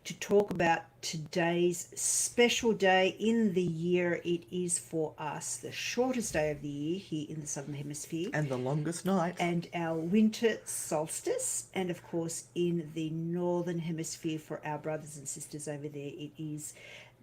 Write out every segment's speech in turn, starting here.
to talk about today's special day in the year. It is for us the shortest day of the year here in the Southern Hemisphere. And the longest night. And our winter solstice. And of course, in the Northern Hemisphere for our brothers and sisters over there, it is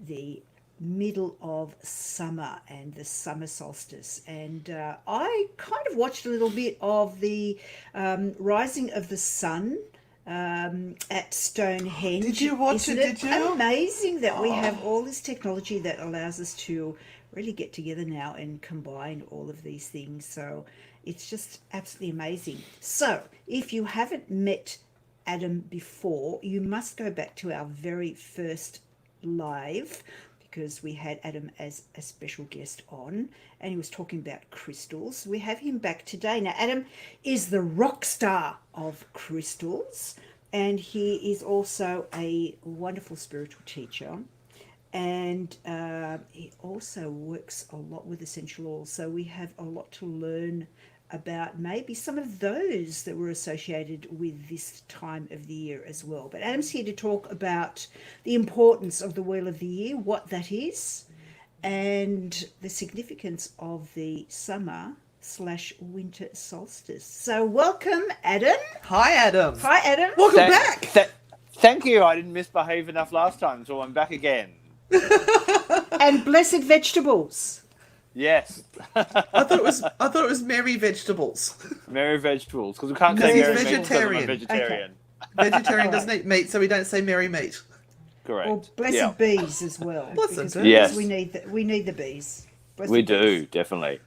the middle of summer and the summer solstice. And I kind of watched a little bit of the rising of the sun at Stonehenge. Did you watch Isn't it? Did you? Amazing that we have all this technology that allows us to really get together now and combine all of these things. So it's just absolutely amazing. So if you haven't met Adam before, you must go back to our very first live, because we had Adam as a special guest on and he was talking about crystals. We have him back today. Now, Adam is the rock star of crystals, and he is also a wonderful spiritual teacher, and he also works a lot with essential oils. So we have a lot to learn about maybe some of those that were associated with this time of the year as well. But Adam's here to talk about the importance of the Wheel of the Year, what that is, and the significance of the summer/winter solstice. So welcome, Adam. Hi, Adam. Hi, Adam. Welcome back. Thank you. I didn't misbehave enough last time, so I'm back again. And blessed vegetables. Yes. I thought it was Merry Vegetables. Merry vegetables, because we can't Because say he's merry meat because I'm vegetarian. a vegetarian. Vegetarian doesn't eat meat, so we don't say merry meat. Correct. Or blessed bees as well. Blessed because bees. Yes. we need the bees. Blessed We bees. do, definitely.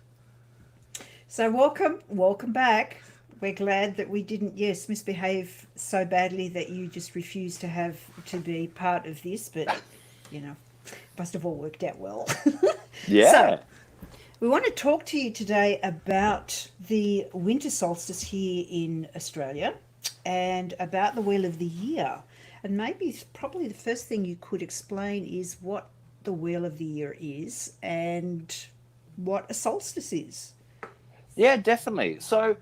So welcome back. We're glad that we didn't, misbehave so badly that you just refused to be part of this, but must have all worked out well. Yeah. So, we want to talk to you today about the winter solstice here in Australia and about the Wheel of the Year. And probably the first thing you could explain is what the Wheel of the Year is and what a solstice is. Yeah, definitely. So,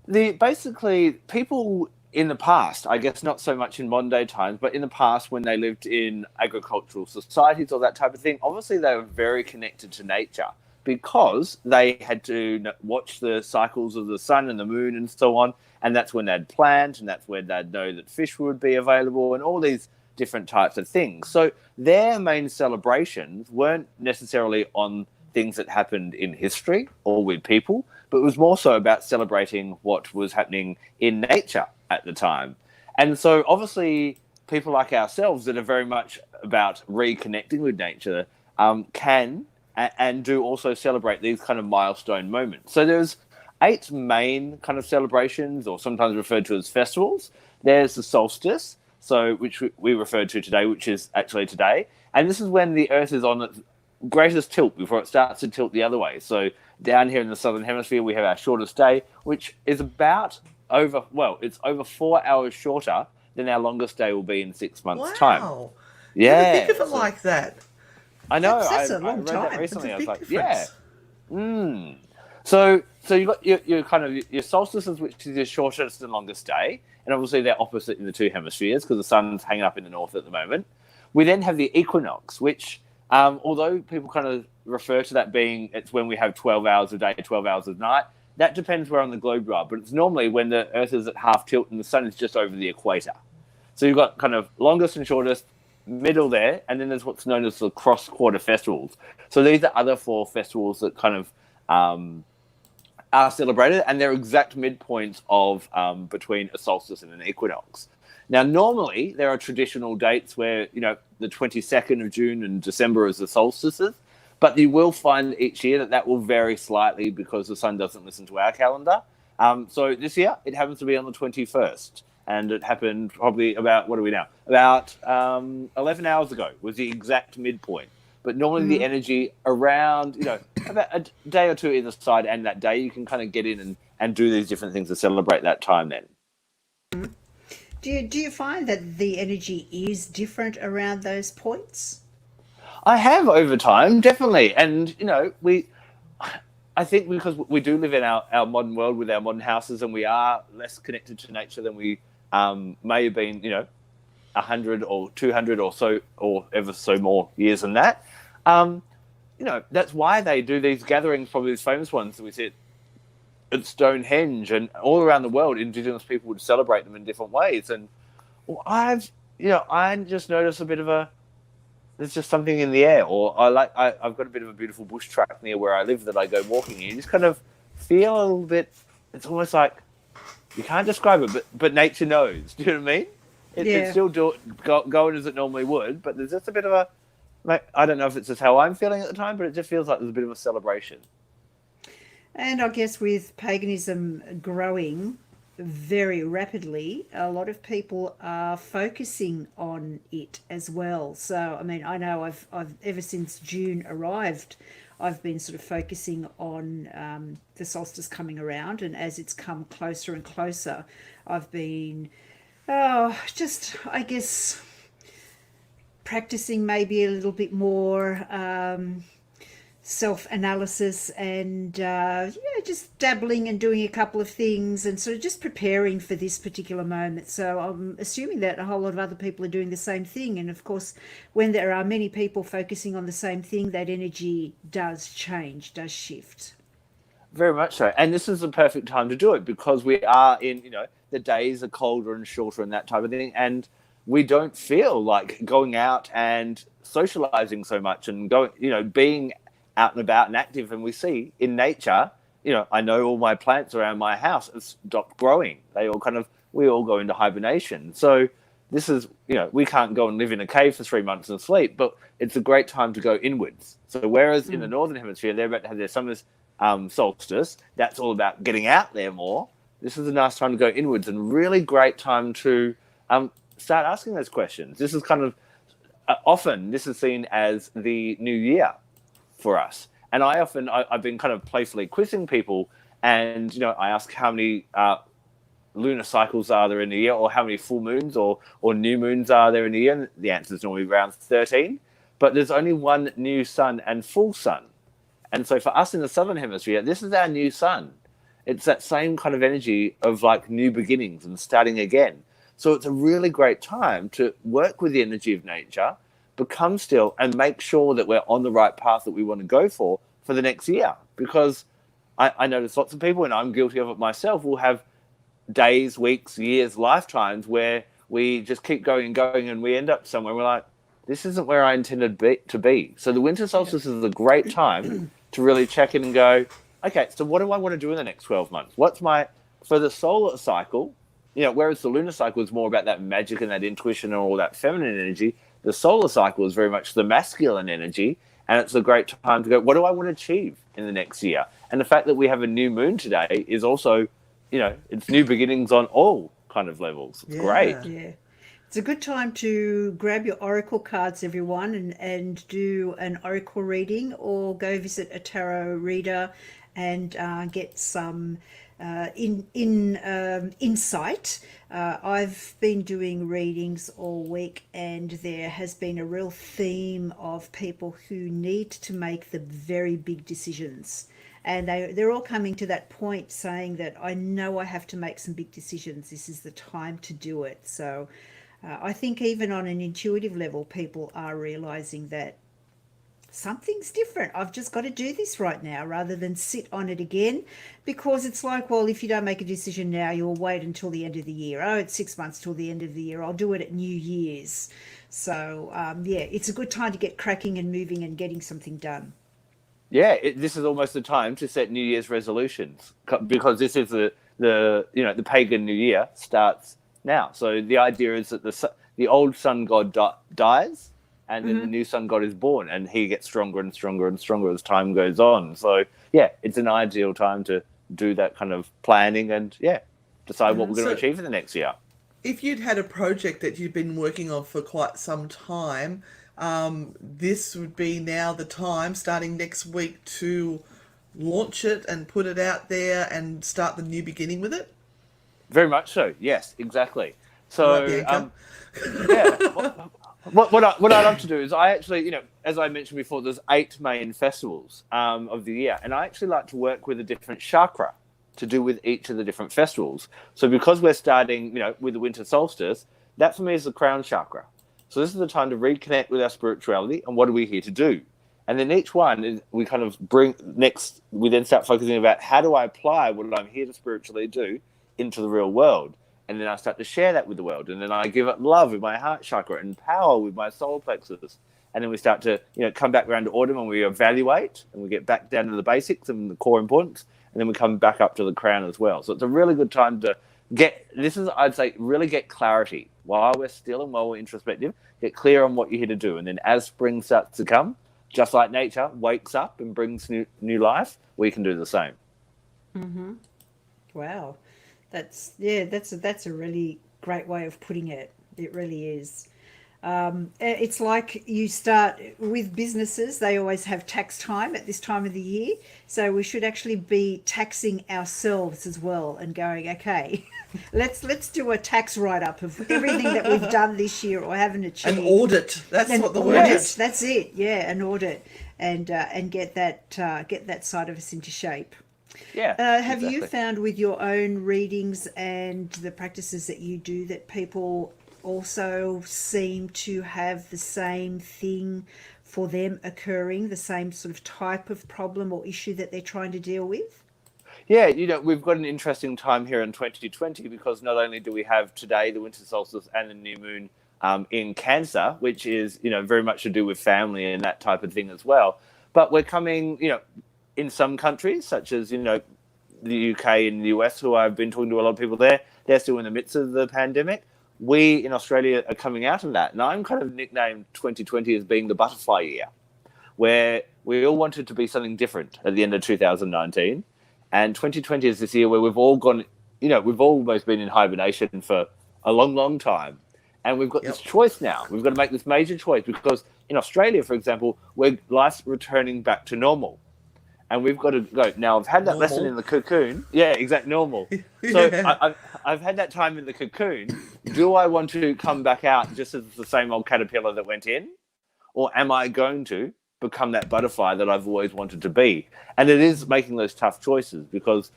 basically, people in the past, I guess not so much in modern day times, but in the past when they lived in agricultural societies or that type of thing, obviously they were very connected to nature because they had to watch the cycles of the sun and the moon and so on, and that's when they'd plant, and that's when they'd know that fish would be available and all these different types of things. So their main celebrations weren't necessarily on things that happened in history or with people, but it was more so about celebrating what was happening in nature at the time. And so obviously people like ourselves that are very much about reconnecting with nature can and do also celebrate these kind of milestone moments. So there's 8 main kind of celebrations, or sometimes referred to as festivals. There's the solstice, so which we referred to today, which is actually today. And this is when the Earth is on its greatest tilt before it starts to tilt the other way. So down here in the Southern Hemisphere, we have our shortest day, which is it's over 4 hours shorter than our longest day will be in 6 months' time. Wow. Yeah. Never think of it like that. I know. That's a I long read time. that recently. I That's a was big like, difference. yeah. So you got your kind of your solstices, which is your shortest and longest day, and obviously they're opposite in the 2 hemispheres because the sun's hanging up in the north at the moment. We then have the equinox, which although people kind of refer to that being it's when we have 12 hours of day, 12 hours of night, that depends where on the globe you are, but it's normally when the Earth is at half tilt and the sun is just over the equator. So you've got kind of longest and shortest, middle there, and then there's what's known as the cross-quarter festivals. So these are other 4 festivals that kind of are celebrated, and they're exact midpoints of between a solstice and an equinox. Now, normally, there are traditional dates where, the 22nd of June and December is the solstices, but you will find each year that will vary slightly because the sun doesn't listen to our calendar. So this year, it happens to be on the 21st. And it happened probably about, what are we now? About 11 hours ago was the exact midpoint. But normally the energy around, about a day or two either side, and that day you can kind of get in and do these different things to celebrate that time then. Do you find that the energy is different around those points? I have over time, definitely. And, I think because we do live in our modern world with our modern houses and we are less connected to nature than we may have been, 100 or 200 or so, or ever so more years than that. That's why they do these gatherings, probably these famous ones that we see at Stonehenge and all around the world. Indigenous people would celebrate them in different ways. And I just noticed a bit of there's just something in the air, or I've got a bit of a beautiful bush track near where I live that I go walking in. You just kind of feel a little bit, it's almost like, you can't describe it, but nature knows. Do you know what I mean? It's still going as it normally would, but there's just a bit of I don't know if it's just how I'm feeling at the time, but it just feels like there's a bit of a celebration. And I guess with paganism growing very rapidly, a lot of people are focusing on it as well. So, I mean, I know I've ever since June arrived, I've been sort of focusing on the solstice coming around, and as it's come closer and closer, I've been, I guess, practicing maybe a little bit more self-analysis and just dabbling and doing a couple of things and sort of just preparing for this particular moment. So I'm assuming that a whole lot of other people are doing the same thing, and of course when there are many people focusing on the same thing, that energy does change, does shift. Very much so. And this is the perfect time to do it, because we are in, the days are colder and shorter and that type of thing, and we don't feel like going out and socializing so much and being out and about and active. And we see in nature, I know all my plants around my house have stopped growing. We all go into hibernation. So this is, we can't go and live in a cave for 3 months and sleep, but it's a great time to go inwards. So whereas in the Northern Hemisphere, they're about to have their summer solstice, that's all about getting out there more. This is a nice time to go inwards, and really great time to start asking those questions. This is kind of often this is seen as the new year for us, and I've been kind of playfully quizzing people, and I ask how many lunar cycles are there in a year, or how many full moons or new moons are there in a year. And the answer is normally around 13, but there's only one new sun and full sun, and so for us in the Southern Hemisphere, this is our new sun. It's that same kind of energy of like new beginnings and starting again. So it's a really great time to work with the energy of nature, become still, and make sure that we're on the right path that we want to go for the next year. Because I notice lots of people, and I'm guilty of it myself, will have days, weeks, years, lifetimes where we just keep going and going, and we end up somewhere. We're like, this isn't where I intended to be. So the winter solstice is a great time to really check in and go, okay, so what do I want to do in the next 12 months? For the solar cycle, whereas the lunar cycle is more about that magic and that intuition and all that feminine energy, the solar cycle is very much the masculine energy, and it's a great time to go, what do I want to achieve in the next year? And the fact that we have a new moon today is also, it's new beginnings on all kind of levels. It's great. Yeah. It's a good time to grab your oracle cards, everyone, and do an oracle reading, or go visit a tarot reader and get some insight. I've been doing readings all week, and there has been a real theme of people who need to make the very big decisions, and they're all coming to that point saying that I know I have to make some big decisions. This is the time to do it. So I think even on an intuitive level, people are realizing that something's different. I've just got to do this right now, rather than sit on it again, because it's like, well, if you don't make a decision now, you'll wait until the end of the year. Oh, it's 6 months till the end of the year. I'll do it at New Year's. So, it's a good time to get cracking and moving and getting something done. Yeah, this is almost the time to set New Year's resolutions, because this is the pagan New Year starts now. So the idea is that the old sun god dies, and then the new sun god is born, and he gets stronger and stronger and stronger as time goes on. So, it's an ideal time to do that kind of planning and, decide what we're going to achieve in the next year. If you'd had a project that you'd been working on for quite some time, this would be now the time, starting next week, to launch it and put it out there and start the new beginning with it? Very much so. Yes, exactly. So, What I love to do is I actually, as I mentioned before, there's 8 main festivals of the year, and I actually like to work with a different chakra to do with each of the different festivals. So because we're starting, with the winter solstice, That for me is the crown chakra. So this is the time to reconnect with our spirituality and what are we here to do? And then each one, we kind of we then start focusing about how do I apply what I'm here to spiritually do into the real world? And then I start to share that with the world. And then I give it love with my heart chakra and power with my solar plexus. And then we start to, come back around to autumn and we evaluate and we get back down to the basics and the core importance. And then we come back up to the crown as well. So it's a really good time to I'd say, really get clarity while we're still and while we're introspective, get clear on what you're here to do. And then as spring starts to come, just like nature wakes up and brings new life, we can do the same. Mm-hmm. Wow. That's a really great way of putting it. It really is. It's like you start with businesses, they always have tax time at this time of the year. So we should actually be taxing ourselves as well and going, okay, let's do a tax write-up of everything that we've done this year or haven't achieved. An audit. That's what the word is. That's it. Yeah, an audit, and get that side of us into shape. Yeah. Have you found with your own readings and the practices that you do that people also seem to have the same thing for them occurring, the same sort of type of problem or issue that they're trying to deal with? Yeah, we've got an interesting time here in 2020 because not only do we have today the winter solstice and the new moon in Cancer, which is, very much to do with family and that type of thing as well, but we're coming, in some countries such as, the UK and the US, who I've been talking to a lot of people there, they're still in the midst of the pandemic. We in Australia are coming out of that. And I'm kind of nicknamed 2020 as being the butterfly year, where we all wanted to be something different at the end of 2019. And 2020 is this year where we've all gone, we've almost been in hibernation for a long, long time. And we've got this choice now. We've got to make this major choice because in Australia, for example, where life's returning back to normal. And we've got to go. Now, I've had that lesson in the cocoon. Yeah, exactly, normal. So I've had that time in the cocoon. Do I want to come back out just as the same old caterpillar that went in? Or am I going to become that butterfly that I've always wanted to be? And it is making those tough choices because,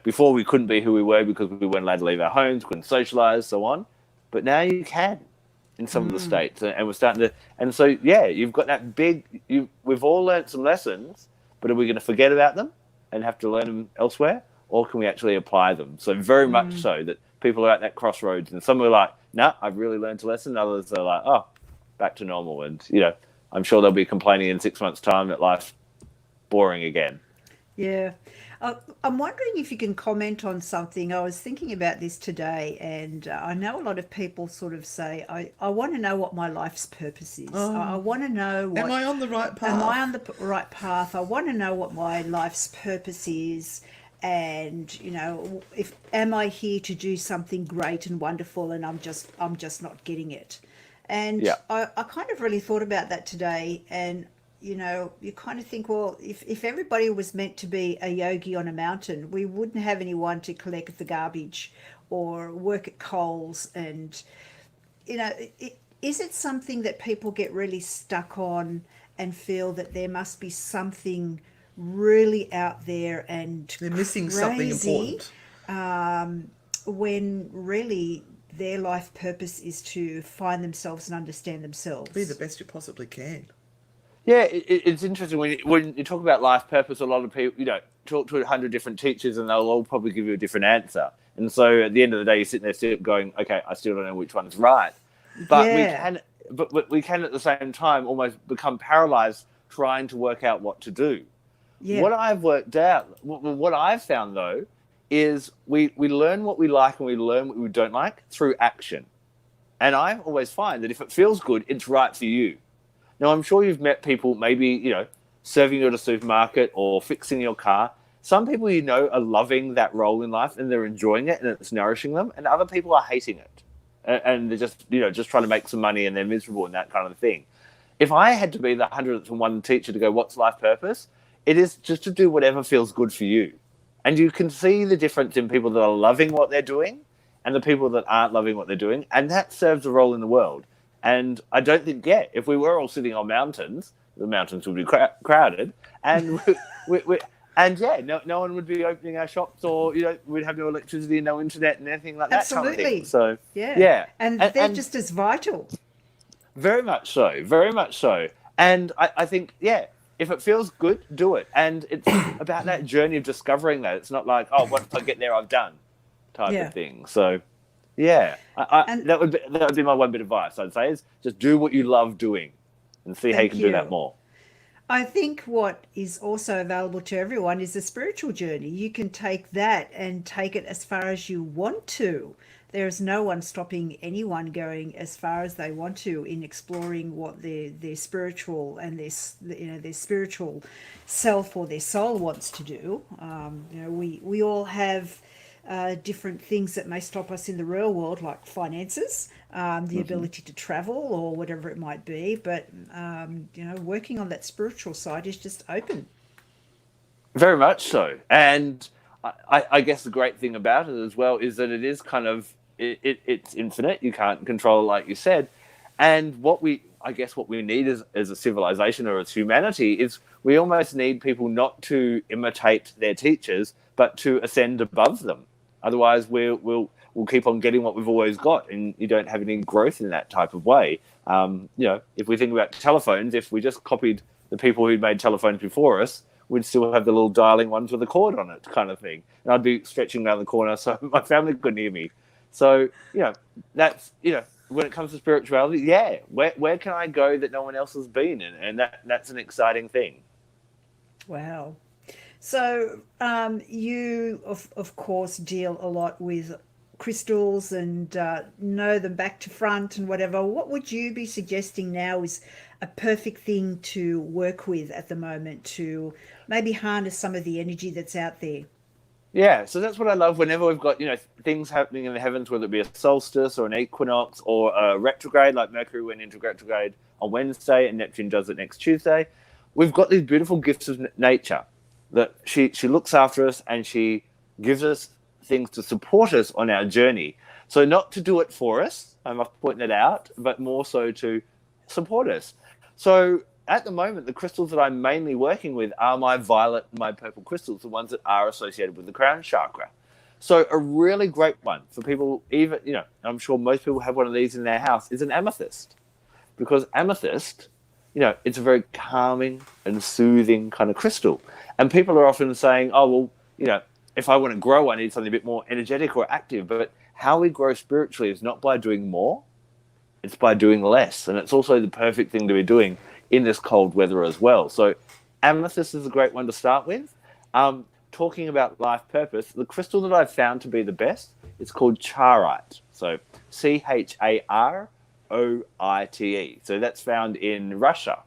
before we couldn't be who we were because we weren't allowed to leave our homes, couldn't socialise, so on. But now you can in some of the states. And we're starting to... And so, you've got that we've all learnt some lessons. But are we going to forget about them and have to learn them elsewhere? Or can we actually apply them? So very much so that people are at that crossroads. And some are like, no, I've really learned a lesson. Others are like, oh, back to normal. And, I'm sure they'll be complaining in 6 months' time that life's boring again. Yeah. I'm wondering if you can comment on something. I was thinking about this today, and I know a lot of people sort of say, I want to know what my life's purpose is. I want to know am I on the right path? Am I on the right path? I want to know what my life's purpose is. And, am I here to do something great and wonderful and I'm just not getting it? And I kind of really thought about that today, and you kind of think, well, if everybody was meant to be a yogi on a mountain, we wouldn't have anyone to collect the garbage or work at Coles. And, is it something that people get really stuck on and feel that there must be something really out there and they're missing crazy, something important? When really their life purpose is to find themselves and understand themselves. Be the best you possibly can. Yeah, it's interesting when you talk about life purpose. A lot of people, talk to 100 different teachers, and they'll all probably give you a different answer. And so at the end of the day, you're sitting there still going, "Okay, I still don't know which one is right." But we can at the same time almost become paralyzed trying to work out what to do. Yeah. What I've worked out, what I've found though, is we learn what we like and we learn what we don't like through action. And I always find that if it feels good, it's right for you. Now, I'm sure you've met people maybe, serving you at a supermarket or fixing your car. Some people, are loving that role in life and they're enjoying it and it's nourishing them. And other people are hating it. And they're just, just trying to make some money and they're miserable and that kind of thing. If I had to be the 101 teacher to go, what's life purpose? It is just to do whatever feels good for you. And you can see the difference in people that are loving what they're doing and the people that aren't loving what they're doing. And that serves a role in the world. And I don't think, if we were all sitting on mountains, the mountains would be crowded. And And yeah, no one would be opening our shops, or we'd have no electricity, no internet, and anything like that kind of Absolutely. thing. So Yeah. And they're just as vital. very much so, very much so. And I think, yeah, if it feels good, do it. And it's about that journey of discovering that. It's not like, oh, once I get there, I've done type of thing. So yeah, that would be my one bit of advice. I'd say is just do what you love doing, and see how you can do that more. I think what is also available to everyone is a spiritual journey. You can take that and take it as far as you want to. There is no one stopping anyone going as far as they want to in exploring what their spiritual and their spiritual self or their soul wants to do. We all have different things that may stop us in the real world, like finances, the ability to travel, or whatever it might be. But working on that spiritual side is just open. Very much so. And I guess the great thing about it as well is that it is kind of it's infinite. You can't control it, like you said. And what we need as a civilization or as humanity is we almost need people not to imitate their teachers, but to ascend above them. Otherwise, we'll keep on getting what we've always got, and you don't have any growth in that type of way. If we think about telephones, if we just copied the people who made telephones before us, we'd still have the little dialing ones with a cord on it, kind of thing. And I'd be stretching around the corner so my family couldn't hear me. So that's when it comes to spirituality, where can I go that no one else has been? And that's an exciting thing. Wow. So you, of course, deal a lot with crystals and know them back to front and whatever. What would you be suggesting now is a perfect thing to work with at the moment to maybe harness some of the energy that's out there? Yeah, so that's what I love whenever we've got, things happening in the heavens, whether it be a solstice or an equinox or a retrograde, like Mercury went into retrograde on Wednesday and Neptune does it next Tuesday. We've got these beautiful gifts of nature that she looks after us, and she gives us things to support us on our journey. So not to do it for us, I must point that out, but more so to support us. So at the moment, the crystals that I'm mainly working with are my violet and my purple crystals, the ones that are associated with the crown chakra. So a really great one for people, even, I'm sure most people have one of these in their house, is an amethyst. Because amethyst, it's a very calming and soothing kind of crystal. And people are often saying, oh, well, if I want to grow, I need something a bit more energetic or active. But how we grow spiritually is not by doing more, it's by doing less. And it's also the perfect thing to be doing in this cold weather as well. So amethyst is a great one to start with. Talking about life purpose, the crystal that I've found to be the best is called Charite. So Charoite. So that's found in Russia.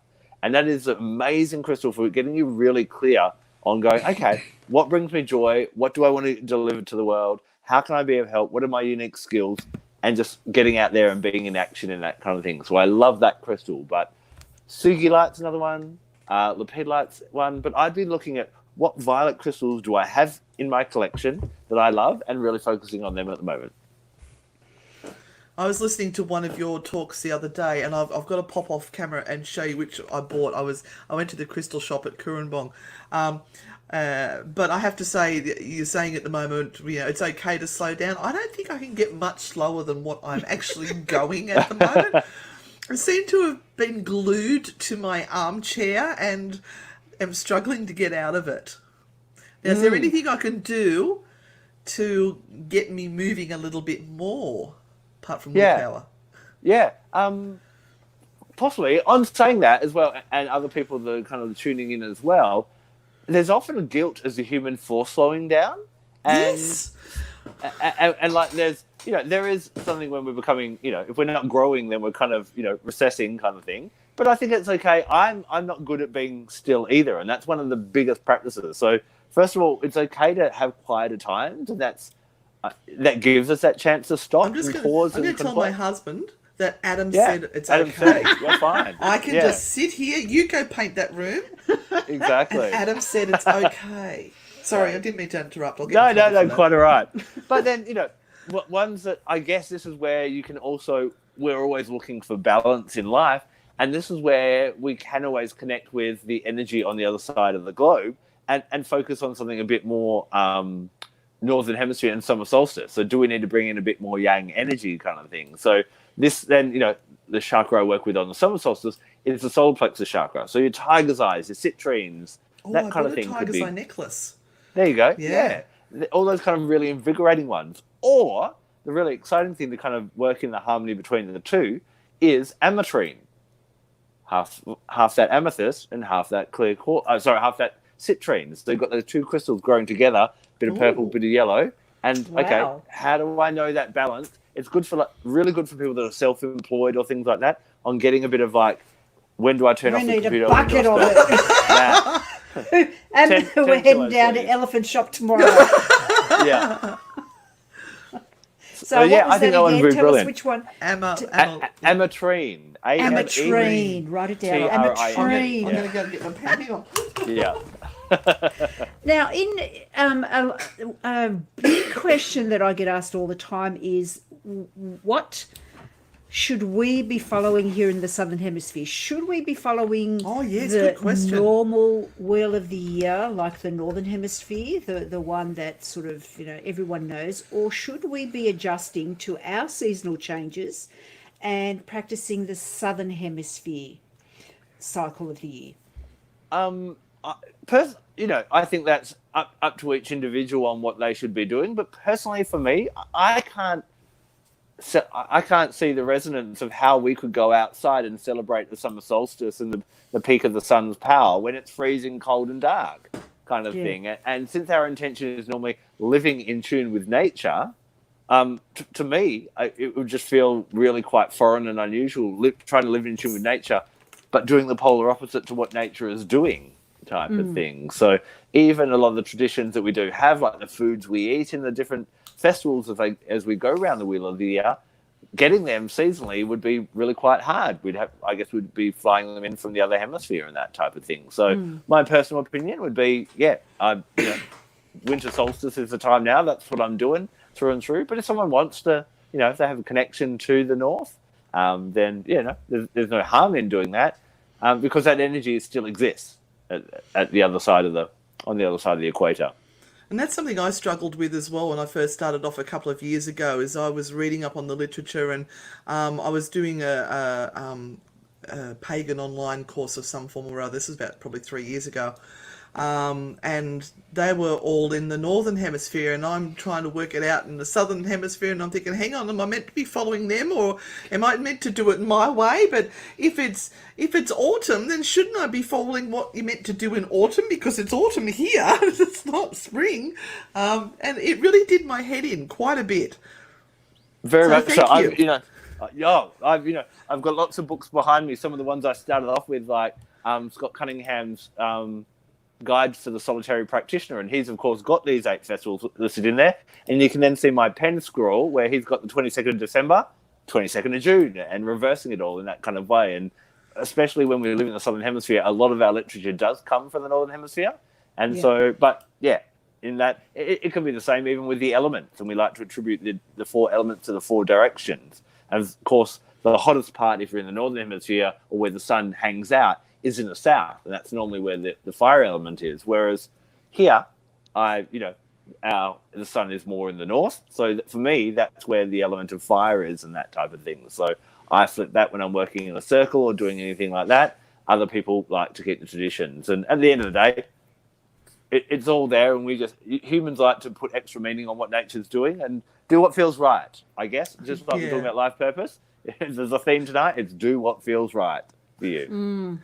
And that is an amazing crystal for getting you really clear on going, okay, what brings me joy? What do I want to deliver to the world? How can I be of help? What are my unique skills? And just getting out there and being in action and that kind of thing. So I love that crystal. But Sugilite's another one, Lepidolite's one. But I'd be looking at what violet crystals do I have in my collection that I love, and really focusing on them at the moment. I was listening to one of your talks the other day, and I've got to pop off camera and show you which I bought. I went to the crystal shop at Kurrambong. But I have to say, you're saying at the moment, it's okay to slow down. I don't think I can get much slower than what I'm actually going at the moment. I seem to have been glued to my armchair and am struggling to get out of it. Now, is there anything I can do to get me moving a little bit more, apart from willpower? Yeah. Possibly. I'm saying that as well, and other people that are kind of tuning in as well. There's often a guilt as a human for slowing down. And, yes. And like there is something when we're becoming, if we're not growing, then we're kind of, recessing kind of thing. But I think it's okay. I'm not good at being still either. And that's one of the biggest practices. So first of all, it's okay to have quieter times. And that gives us that chance to stop and pause. I'm going to tell my husband that Adam said it's okay. Said, you're fine. I can just sit here. You go paint that room. Exactly. And Adam said it's okay. Sorry, I didn't mean to interrupt. No, quite all right. But then, ones that I guess this is where we're always looking for balance in life. And this is where we can always connect with the energy on the other side of the globe. and focus on something a bit more northern hemisphere and summer solstice. So do we need to bring in a bit more yang energy kind of thing? So this then, the chakra I work with on the summer solstice is the solar plexus chakra. So your tiger's eyes, your citrines, that kind of thing. Tiger's eye necklace. There you go. Yeah. All those kind of really invigorating ones. Or the really exciting thing to kind of work in the harmony between the two is ametrine. Half that amethyst and half that half that citrine. So you've got those two crystals growing together, bit of purple, bit of yellow. And okay, how do I know that balance? It's good for really good for people that are self-employed or things like that on getting a bit of when do I turn off the computer? We need a bucket of it. And we're heading down to Elephant Shop tomorrow. Yeah. So what was I think that one's again? Tell brilliant. us which one. Ametrine. Ametrine. Write it down. Ametrine. I'm going to go and get my pen. Yeah. Now, a big question that I get asked all the time is, what should we be following here in the Southern Hemisphere? Should we be following good question. Normal wheel of the year, like the Northern Hemisphere, the one that sort of, everyone knows, or should we be adjusting to our seasonal changes and practicing the Southern Hemisphere cycle of the year? I think that's up to each individual on what they should be doing. But personally, for me, I can't see the resonance of how we could go outside and celebrate the summer solstice and the peak of the sun's power when it's freezing cold and dark kind of thing. And since our intention is normally living in tune with nature, to me, it would just feel really quite foreign and unusual trying to live in tune with nature, but doing the polar opposite to what nature is doing type of thing. So even a lot of the traditions that we do have, like the foods we eat in the different festivals as we go around the wheel of the year, getting them seasonally would be really quite hard. We'd be flying them in from the other hemisphere and that type of thing. So my personal opinion would be, winter solstice is the time now. That's what I'm doing through and through. But if someone wants to, if they have a connection to the north, then there's no harm in doing that, because that energy still exists at the other side on the other side of the equator. And that's something I struggled with as well when I first started off a couple of years ago, is I was reading up on the literature, and I was doing a pagan online course of some form or other. This was about probably 3 years ago. And they were all in the northern hemisphere, and I'm trying to work it out in the southern hemisphere, and I'm thinking, hang on, am I meant to be following them, or am I meant to do it my way? But if it's autumn, then shouldn't I be following what you're meant to do in autumn, because it's autumn here? It's not spring. And it really did my head in quite a bit. Very much so. Thank you. I've got lots of books behind me. Some of the ones I started off with, like Scott Cunningham's Guide for the Solitary Practitioner, and he's of course got these 8 festivals listed in there, and you can then see my pen scroll where he's got the 22nd of December, 22nd of June, and reversing it all in that kind of way. And especially when we live in the Southern Hemisphere, a lot of our literature does come from the Northern Hemisphere, and in that it can be the same even with the elements, and we like to attribute the 4 elements to the 4 directions. And of course, the hottest part, if you're in the Northern Hemisphere or where the sun hangs out, is in the south, and that's normally where the fire element is. Whereas here, the sun is more in the north. So for me, that's where the element of fire is and that type of thing. So I flip that when I'm working in a circle or doing anything like that. Other people like to keep the traditions, and at the end of the day, it's all there. And humans like to put extra meaning on what nature's doing and do what feels right. I guess just like we're talking about life purpose. If there's a theme tonight, it's do what feels right for you.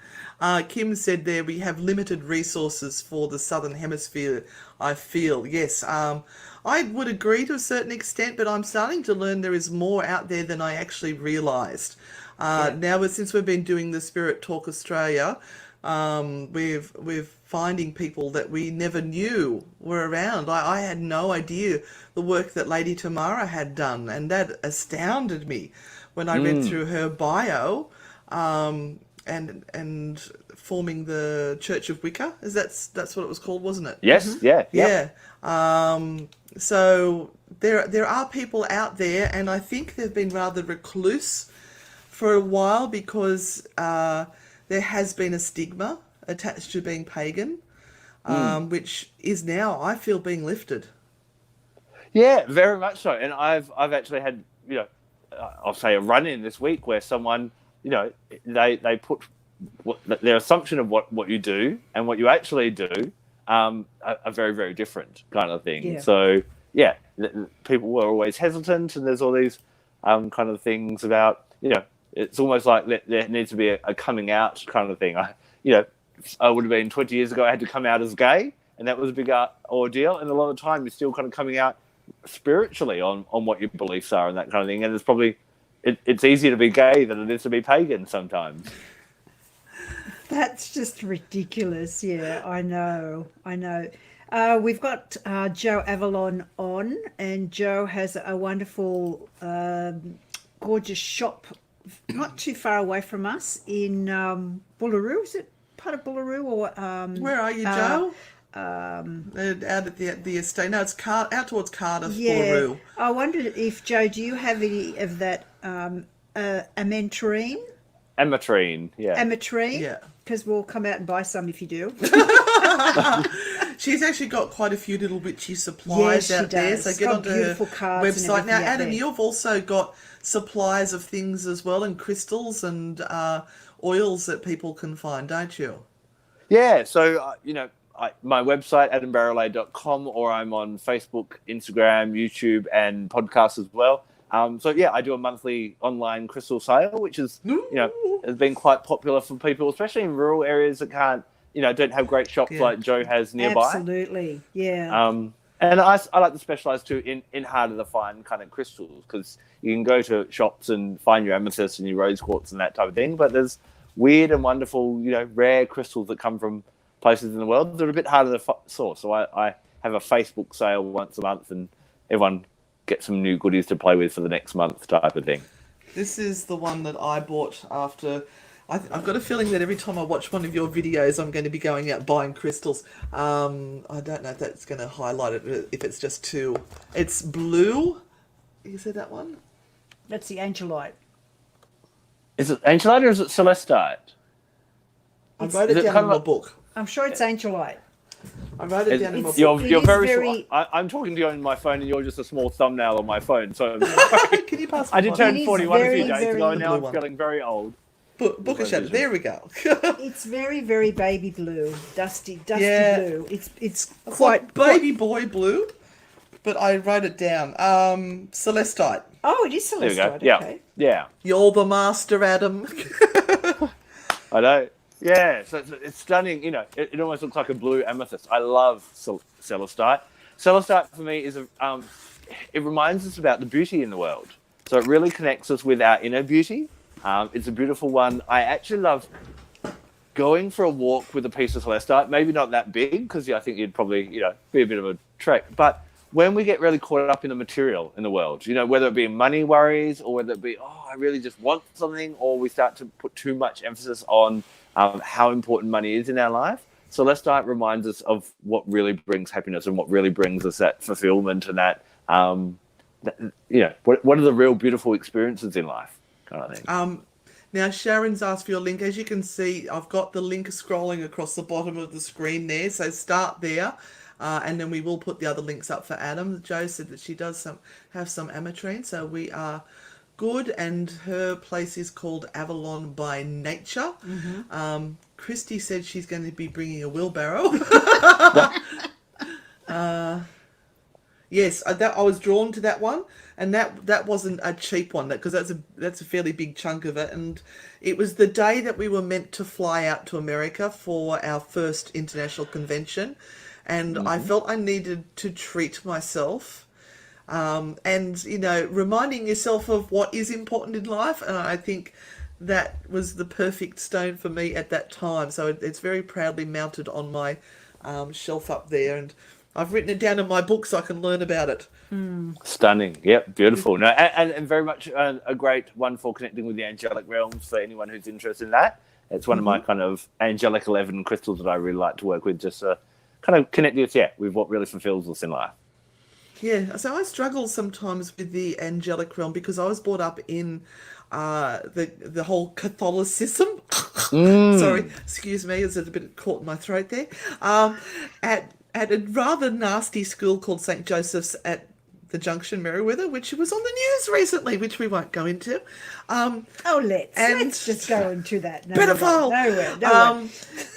Kim said there we have limited resources for the Southern Hemisphere, I feel. Yes, I would agree to a certain extent, but I'm starting to learn there is more out there than I actually realised. Now, since we've been doing the Spirit Talk Australia, we're finding people that we never knew were around. I had no idea the work that Lady Tamara had done, and that astounded me when I read through her bio. And forming the Church of Wicca, that's what it was called, wasn't it? Yes, yeah. So there are people out there, and I think they've been rather recluse for a while because there has been a stigma attached to being pagan. which is now, I feel, being lifted. Yeah, very much so. And I've actually had, I'll say a run-in this week where someone, they put their assumption of what you do and what you actually do are very, very different kind of thing. Yeah. So, people were always hesitant, and there's all these kind of things about, it's almost like there needs to be a coming out kind of thing. I would have been 20 years ago, I had to come out as gay, and that was a big ordeal. And a lot of the time, you're still kind of coming out spiritually on what your beliefs are and that kind of thing. And it's probably, it's easier to be gay than it is to be pagan sometimes. That's just ridiculous. Yeah, I know. We've got Joe Avalon on, and Joe has a wonderful, gorgeous shop not too far away from us in Bullaroo. Is it part of Bullaroo or Where are you, Joe? Out at the estate. No, it's out towards Cardiff, Bullaroo. I wondered if, Joe, do you have any of that ametrine? Ametrine, yeah. Ametrine? Yeah. Because we'll come out and buy some if you do. She's actually got quite a few little witchy supplies out there. So get onto her website. Now, Adam, you've also got supplies of things as well, and crystals and oils that people can find, don't you? Yeah, so, my website, adambarralet.com, or I'm on Facebook, Instagram, YouTube, and podcasts as well. I do a monthly online crystal sale, which is, has been quite popular for people, especially in rural areas that don't have great shops like Joe has nearby. Absolutely, yeah. And I like to specialise too in harder to find kind of crystals, because you can go to shops and find your amethyst and your rose quartz and that type of thing, but there's weird and wonderful, rare crystals that come from places in the world that are a bit harder to source. So I have a Facebook sale once a month, and everyone gets some new goodies to play with for the next month type of thing. This is the one that I bought after. I've got a feeling that every time I watch one of your videos, I'm going to be going out buying crystals. I don't know if that's going to highlight it, if it's just too... It's blue. Is it that one? That's the angelite. Is it angelite or is it celestite? I wrote it down in my book. I'm sure it's angelite. I wrote it down in my book. You're very... I'm talking to you on my phone, and you're just a small thumbnail on my phone. So Can you pass me I did turn 41 a few days very ago, and now I'm feeling very old. Book a shadow. There we go. It's very, very baby blue, dusty blue. It's quite baby boy blue, but I wrote it down. Celestite. Oh, it is celestite. There we go. Okay. Yeah. You're the master, Adam. I know. Yeah, so it's stunning. It almost looks like a blue amethyst. I love celestite. Celestite for me is it reminds us about the beauty in the world. So it really connects us with our inner beauty. It's a beautiful one. I actually love going for a walk with a piece of celestite. Maybe not that big, because I think you'd probably be a bit of a trek. But when we get really caught up in the material in the world, whether it be money worries or whether it be I really just want something, or we start to put too much emphasis on how important money is in our life. Celestite reminds us of what really brings happiness and what really brings us that fulfillment and that, what are the real beautiful experiences in life kind of thing. Now, Sharon's asked for your link. As you can see, I've got the link scrolling across the bottom of the screen there. So start there, and then we will put the other links up for Adam. Jo said that she does have some ametrine, so we are good, and her place is called Avalon by Nature. Mm-hmm. Christy said she's going to be bringing a wheelbarrow. Yes, I was drawn to that one, and that wasn't a cheap one, because that's a fairly big chunk of it, and it was the day that we were meant to fly out to America for our first international convention, and I felt I needed to treat myself. And reminding yourself of what is important in life, and I think that was the perfect stone for me at that time. So it's very proudly mounted on my shelf up there, and I've written it down in my book so I can learn about it. Stunning. Yep, beautiful. No, and very much a great one for connecting with the angelic realms for anyone who's interested in that. It's one of my kind of angelic 11 crystals that I really like to work with, just to kind of connect us, with what really fulfills us in life. Yeah, so I struggle sometimes with the angelic realm because I was brought up in the whole Catholicism. Sorry, excuse me, it's a bit caught in my throat there. At a rather nasty school called St. Joseph's at the Junction, Merriweather, which was on the news recently, which we won't go into. Let's just go into that. No, Pedophile. Nowhere.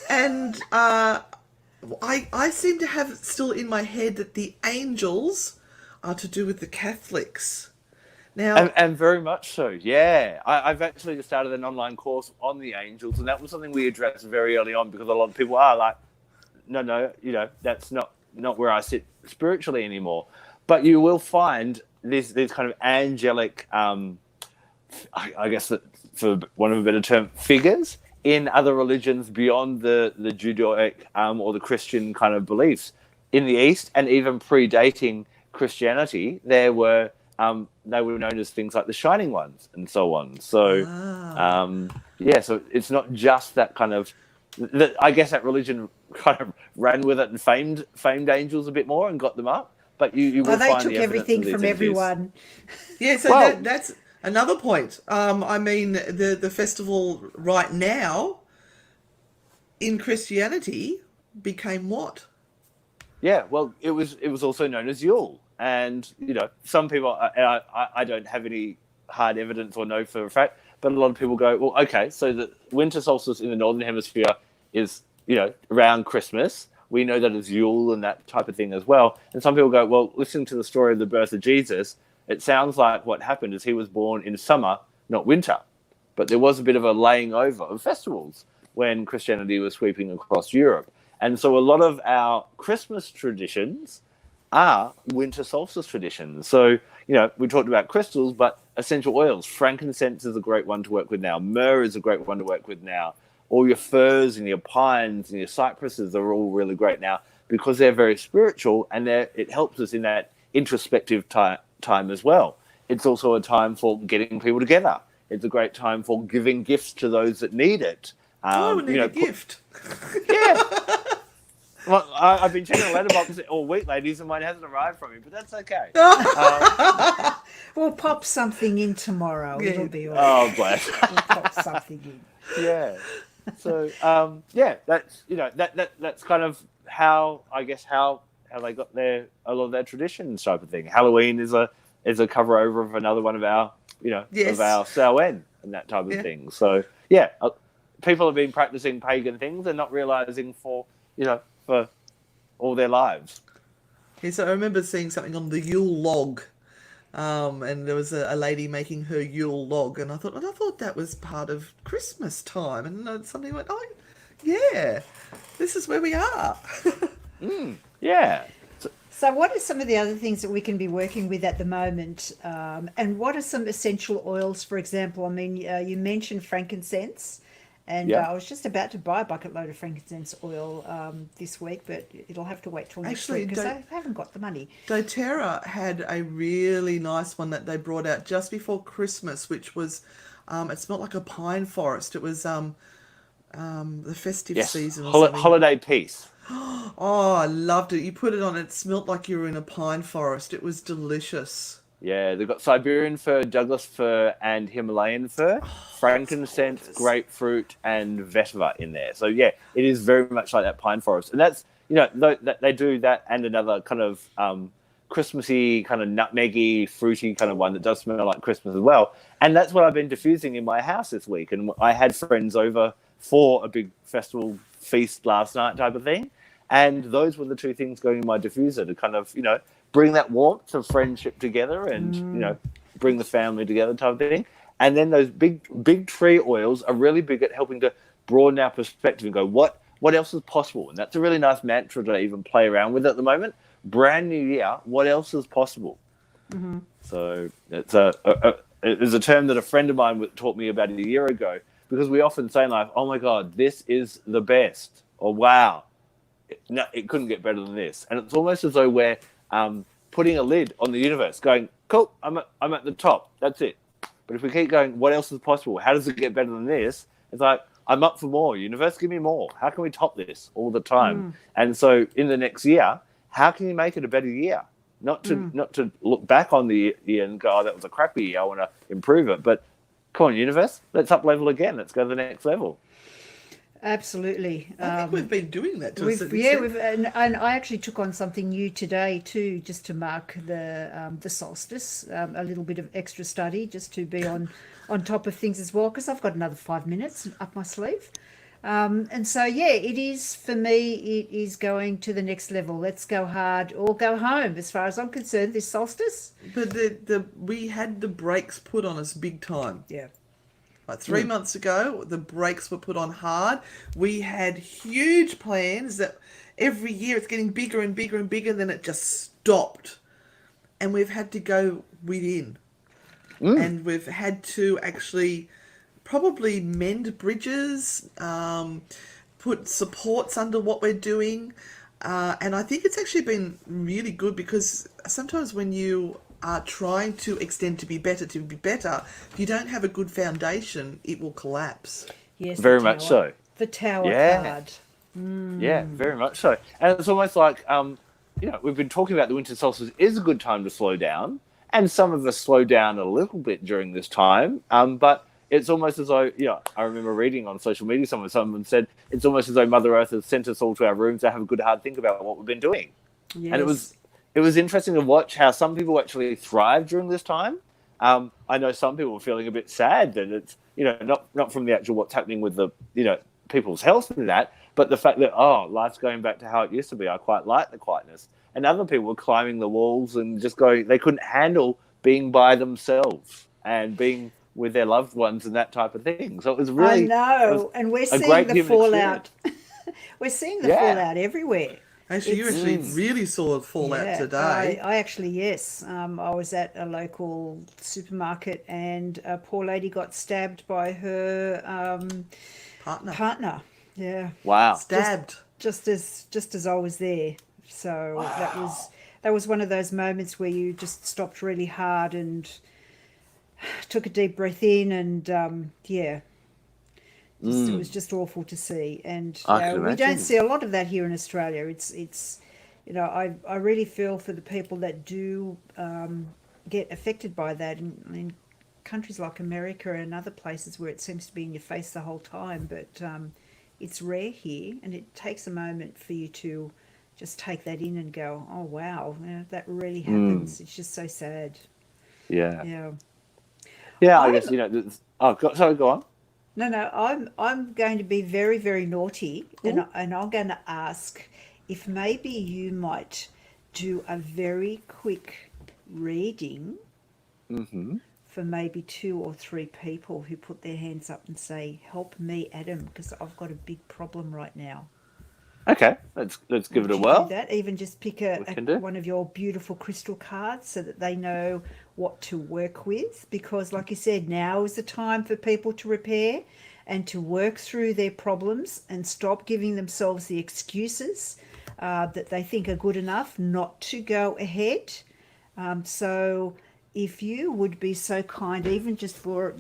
And I seem to have still in my head that the angels are to do with the Catholics. Now, and very much so, yeah. I've actually just started an online course on the angels, and that was something we addressed very early on, because a lot of people are like, no, that's not where I sit spiritually anymore. But you will find these kind of angelic, I guess, for want of a better term, figures in other religions beyond the Judaic or the Christian kind of beliefs. In the East, and even predating Christianity, there were they were known as things like the Shining Ones and so on. So, so it's not just that kind of. I guess that religion kind of ran with it and famed angels a bit more and got them up. But you will they find took the everything from everyone. Yeah, so that's another point. I mean, the festival right now in Christianity became what? Yeah, well, it was also known as Yule. And, some people, I don't have any hard evidence or know for a fact, but a lot of people go, well, okay, so the winter solstice in the Northern Hemisphere is, around Christmas. We know that it's Yule and that type of thing as well. And some people go, well, listening to the story of the birth of Jesus, it sounds like what happened is he was born in summer, not winter. But there was a bit of a laying over of festivals when Christianity was sweeping across Europe. And so a lot of our Christmas traditions are winter solstice traditions. So, we talked about crystals, but essential oils. Frankincense is a great one to work with now. Myrrh is a great one to work with now. All your firs and your pines and your cypresses are all really great now because they're very spiritual, and it helps us in that introspective time as well. It's also a time for getting people together. It's a great time for giving gifts to those that need it. I would need a gift. Yeah. Well, I've been checking the letterbox all week, ladies, and mine hasn't arrived from you, but that's okay. We'll pop something in tomorrow. Yeah. It'll be all right. Oh, bless. We'll pop something in. Yeah. So, that's that's kind of how they got a lot of their traditions type of thing. Halloween is a cover over of another one of our of our Samhain and that type of thing. So people have been practicing pagan things and not realizing for all their lives. Yeah, so I remember seeing something on the Yule log, and there was a lady making her Yule log, and I thought that was part of Christmas time, and something went, oh, yeah, this is where we are. Yeah. So what are some of the other things that we can be working with at the moment? And what are some essential oils, for example? I mean, you mentioned frankincense. And I was just about to buy a bucket load of frankincense oil this week, but it'll have to wait till next week because I haven't got the money. doTERRA had a really nice one that they brought out just before Christmas, which was, it smelled like a pine forest. It was the festive season. Or something. Holiday peace. Oh, I loved it. You put it on, it smelled like you were in a pine forest. It was delicious. Yeah, they've got Siberian fir, Douglas fir, and Himalayan fir, frankincense, grapefruit, and vetiver in there. So yeah, it is very much like that pine forest, and that's they do that and another kind of Christmassy, kind of nutmeggy, fruity kind of one that does smell like Christmas as well. And that's what I've been diffusing in my house this week. And I had friends over for a big festival feast last night type of thing, and those were the two things going in my diffuser to kind of bring that warmth of friendship together and, bring the family together type of thing. And then those big tree oils are really big at helping to broaden our perspective and go, what else is possible? And that's a really nice mantra to even play around with at the moment. Brand new year, what else is possible? Mm-hmm. So it's a term that a friend of mine taught me about a year ago, because we often say in life, oh my God, this is the best, or wow, it couldn't get better than this. And it's almost as though we're putting a lid on the universe, going, cool, I'm at the top, that's it. But if we keep going, what else is possible? How does it get better than this? It's like, I'm up for more. Universe, give me more. How can we top this all the time? And so in the next year, how can you make it a better year? Not to look back on the year and go, oh, that was a crappy year, I want to improve it. But Come on, universe, let's up level again. Let's go to the next level. Absolutely. I think we've been doing that to a We've, certain yeah, extent. and I actually took on something new today too, just to mark the solstice. A little bit of extra study, just to be on top of things as well, because I've got another 5 minutes up my sleeve. And so yeah, it is for me. It is going to the next level. Let's go hard or go home, as far as I'm concerned. This solstice. But we had the brakes put on us big time. Yeah. Like 3 months ago, the brakes were put on hard. We had huge plans that every year it's getting bigger and bigger and bigger, then it just stopped. And we've had to go within. And we've had to actually probably mend bridges, put supports under what we're doing. And I think it's actually been really good, because sometimes when you are trying to extend to be better, if you don't have a good foundation, it will collapse. Yes. Very much so. The tower card. Yeah, very much so. And it's almost like, we've been talking about the winter solstice is a good time to slow down, and some of us slow down a little bit during this time. But it's almost as though, I remember reading on social media, someone said it's almost as though Mother Earth has sent us all to our rooms to have a good hard think about what we've been doing. Yes. And it was interesting to watch how some people actually thrive during this time. I know some people are feeling a bit sad that it's, not from the actual what's happening with the, people's health and that, but the fact that, life's going back to how it used to be. I quite like the quietness. And other people were climbing the walls and just they couldn't handle being by themselves and being with their loved ones and that type of thing. So it was really... I know, and we're seeing the fallout. We're seeing the fallout everywhere. Actually, you actually really saw fallout today. I actually, yes. I was at a local supermarket, and a poor lady got stabbed by her partner. Yeah. Wow. Stabbed. Just as I was there. So that was one of those moments where you just stopped really hard and took a deep breath in, and it was just awful to see. And we don't see a lot of that here in Australia. It's I really feel for the people that do get affected by that in countries like America and other places where it seems to be in your face the whole time. But it's rare here, and it takes a moment for you to just take that in and go, oh wow, that really happens. It's just so sad. Yeah. Yeah, I guess, sorry, go on. No, I'm going to be very, very naughty, and I'm going to ask if maybe you might do a very quick reading for maybe 2 or 3 people who put their hands up and say, help me, Adam, because I've got a big problem right now. Okay, let's give it a whirl. Do that. Even just pick one of your beautiful crystal cards so that they know what to work with, because like you said, now is the time for people to repair and to work through their problems and stop giving themselves the excuses that they think are good enough not to go ahead. So if you would be so kind, even just for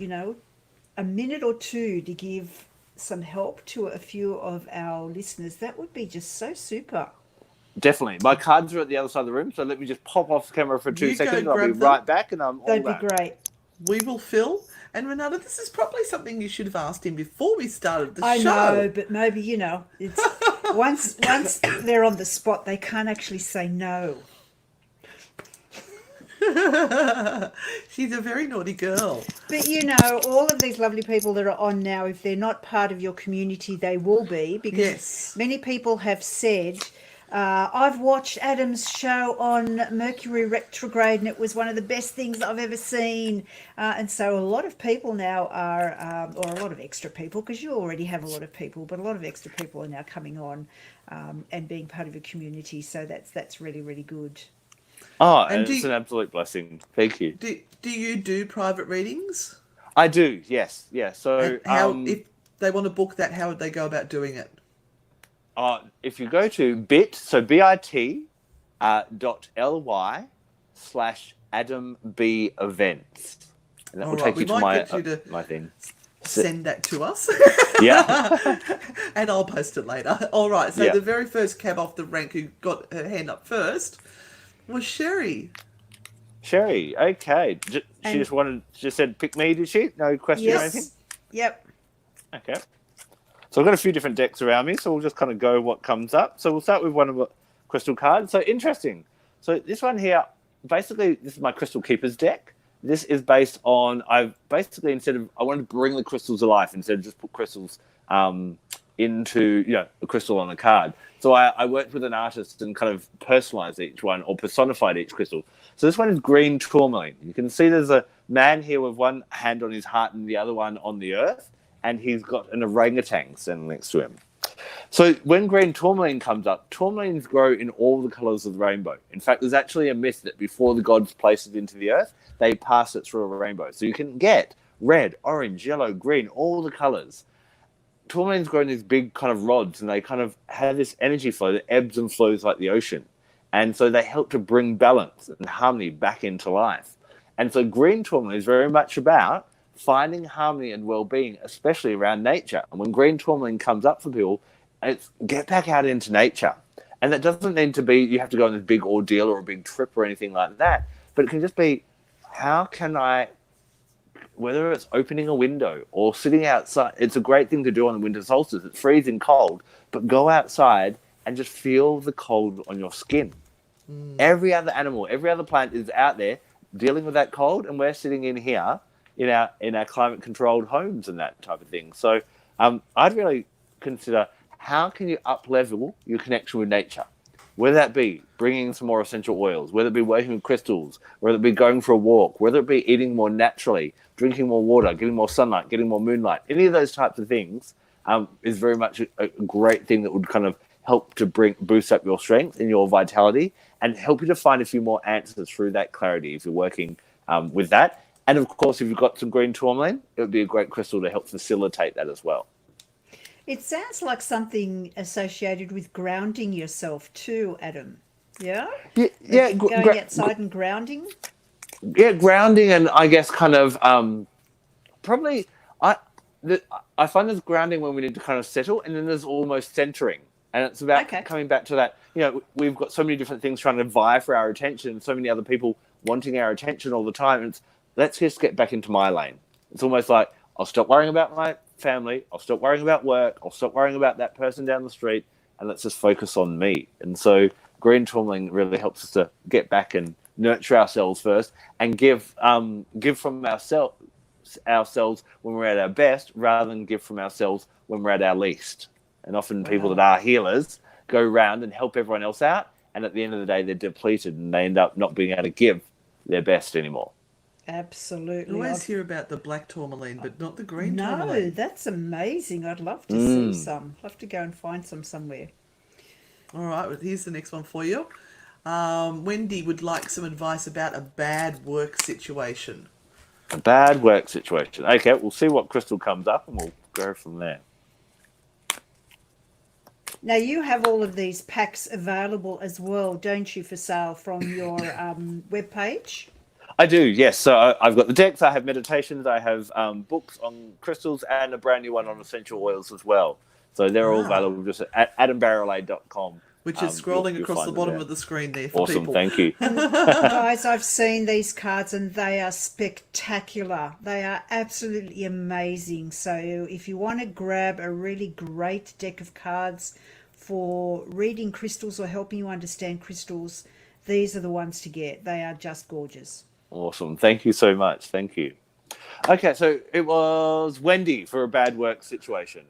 a minute or two, to give some help to a few of our listeners, that would be just so super. Definitely. My cards are at the other side of the room, so let me just pop off the camera for 2 seconds. I'll be right back, and I'm all That'd be great. We will fill. And Renata, this is probably something you should have asked him before we started the show. I know, but maybe, it's once they're on the spot, they can't actually say no. She's a very naughty girl. But all of these lovely people that are on now, if they're not part of your community, they will be, because many people have said, I've watched Adam's show on Mercury retrograde and it was one of the best things I've ever seen. And so a lot of people now are, or a lot of extra people, because you already have a lot of people, but a lot of extra people are now coming on and being part of a community. So that's really, really good. Oh, and it's an absolute blessing. Thank you. Do you do private readings? I do, yes. Yeah. So if they want to book that, how would they go about doing it? If you go to bit.ly/AdamBEvents, and that will take you to my thing. Send that to us. Yeah. And I'll post it later. All right. So the very first cab off the rank who got her hand up first was Sherry. Cherry. Okay. She And- just said pick me, did she? No question or anything? Yep. Okay. So I've got a few different decks around me, so we'll just kind of go what comes up. So we'll start with one of the crystal cards. So interesting. So this one here, basically, this is my Crystal Keepers deck. This is based on, I wanted to bring the crystals to life instead of just put crystals into, a crystal on a card. So I worked with an artist and kind of personalized each one or personified each crystal. So this one is green tourmaline. You can see there's a man here with one hand on his heart and the other one on the earth, and he's got an orangutan standing next to him. So when green tourmaline comes up, tourmalines grow in all the colours of the rainbow. In fact, there's actually a myth that before the gods place it into the earth, they pass it through a rainbow. So you can get red, orange, yellow, green, all the colours. Tourmalines grow in these big kind of rods, and they kind of have this energy flow that ebbs and flows like the ocean. And so they help to bring balance and harmony back into life. And so green tourmaline is very much about finding harmony and well-being, especially around nature. And when green tourmaline comes up for people, it's get back out into nature. And that doesn't need to be you have to go on this big ordeal or a big trip or anything like that. But it can just be, how can I, whether it's opening a window or sitting outside, it's a great thing to do on the winter solstice. It's freezing cold, but go outside and just feel the cold on your skin. Every other animal, every other plant is out there dealing with that cold, and we're sitting in here in our climate controlled homes and that type of thing. So I'd really consider, how can you up level your connection with nature? Whether that be bringing some more essential oils, whether it be working with crystals, whether it be going for a walk, whether it be eating more naturally, drinking more water, getting more sunlight, getting more moonlight, any of those types of things is very much a great thing that would kind of help to boost up your strength and your vitality and help you to find a few more answers through that clarity if you're working with that. And of course, if you've got some green tourmaline, it would be a great crystal to help facilitate that as well. It sounds like something associated with grounding yourself too, Adam. Yeah? Yeah. Going outside and grounding? Yeah, grounding, and I guess kind of probably I find there's grounding when we need to kind of settle, and then there's almost centering. And it's about coming back to that, we've got so many different things trying to vie for our attention, so many other people wanting our attention all the time. And let's just get back into my lane. It's almost like, I'll stop worrying about my family, I'll stop worrying about work, I'll stop worrying about that person down the street, and let's just focus on me. And so green tourmaline really helps us to get back and nurture ourselves first and give from ourselves when we're at our best, rather than give from ourselves when we're at our least. And often people that are healers go around and help everyone else out, and at the end of the day, they're depleted and they end up not being able to give their best anymore. Absolutely. I always hear about the black tourmaline, but not the green No, tourmaline. that's amazing. I'd love to see some. Love to go and find some somewhere. All right, well, here's the next one for you. Wendy would like some advice about a bad work situation. A bad work situation. Okay, we'll see what crystal comes up and we'll go from there. Now, you have all of these packs available as well, don't you, for sale from your webpage? I do, yes. So I've got the decks, I have meditations, I have books on crystals, and a brand new one on essential oils as well. So they're all available just at adambarralet.com. Which is scrolling across the bottom of the screen there for awesome, people. Thank you. Guys, I've seen these cards and they are spectacular. They are absolutely amazing. So if you want to grab a really great deck of cards for reading crystals or helping you understand crystals, these are the ones to get. They are just gorgeous. Awesome. Thank you so much. Thank you. Okay, so it was Wendy for a bad work situation.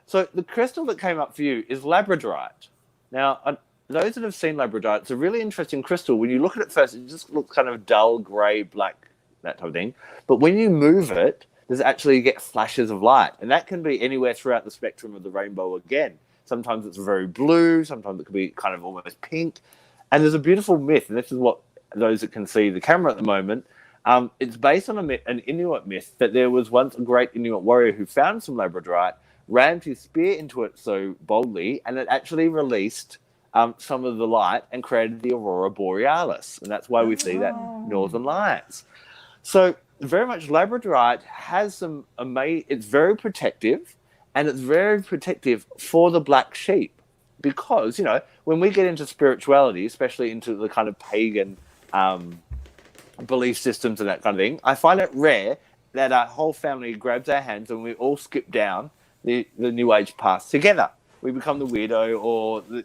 So the crystal that came up for you is Labradorite. Now, those that have seen Labradorite, it's a really interesting crystal. When you look at it first, it just looks kind of dull, grey, black, that type of thing. But when you move it, there's actually you get flashes of light. And that can be anywhere throughout the spectrum of the rainbow again. Sometimes it's very blue, sometimes it could be kind of almost pink. And there's a beautiful myth, and this is what those that can see the camera at the moment, it's based on an Inuit myth that there was once a great Inuit warrior who found some Labradorite, rammed his spear into it so boldly, and it actually released some of the light and created the aurora borealis. And that's why we see that northern lights. So very much Labradorite has some it's very protective, and it's very protective for the black sheep. Because, when we get into spirituality, especially into the kind of pagan belief systems and that kind of thing. I find it rare that our whole family grabs our hands and we all skip down the New Age path together. We become the weirdo or the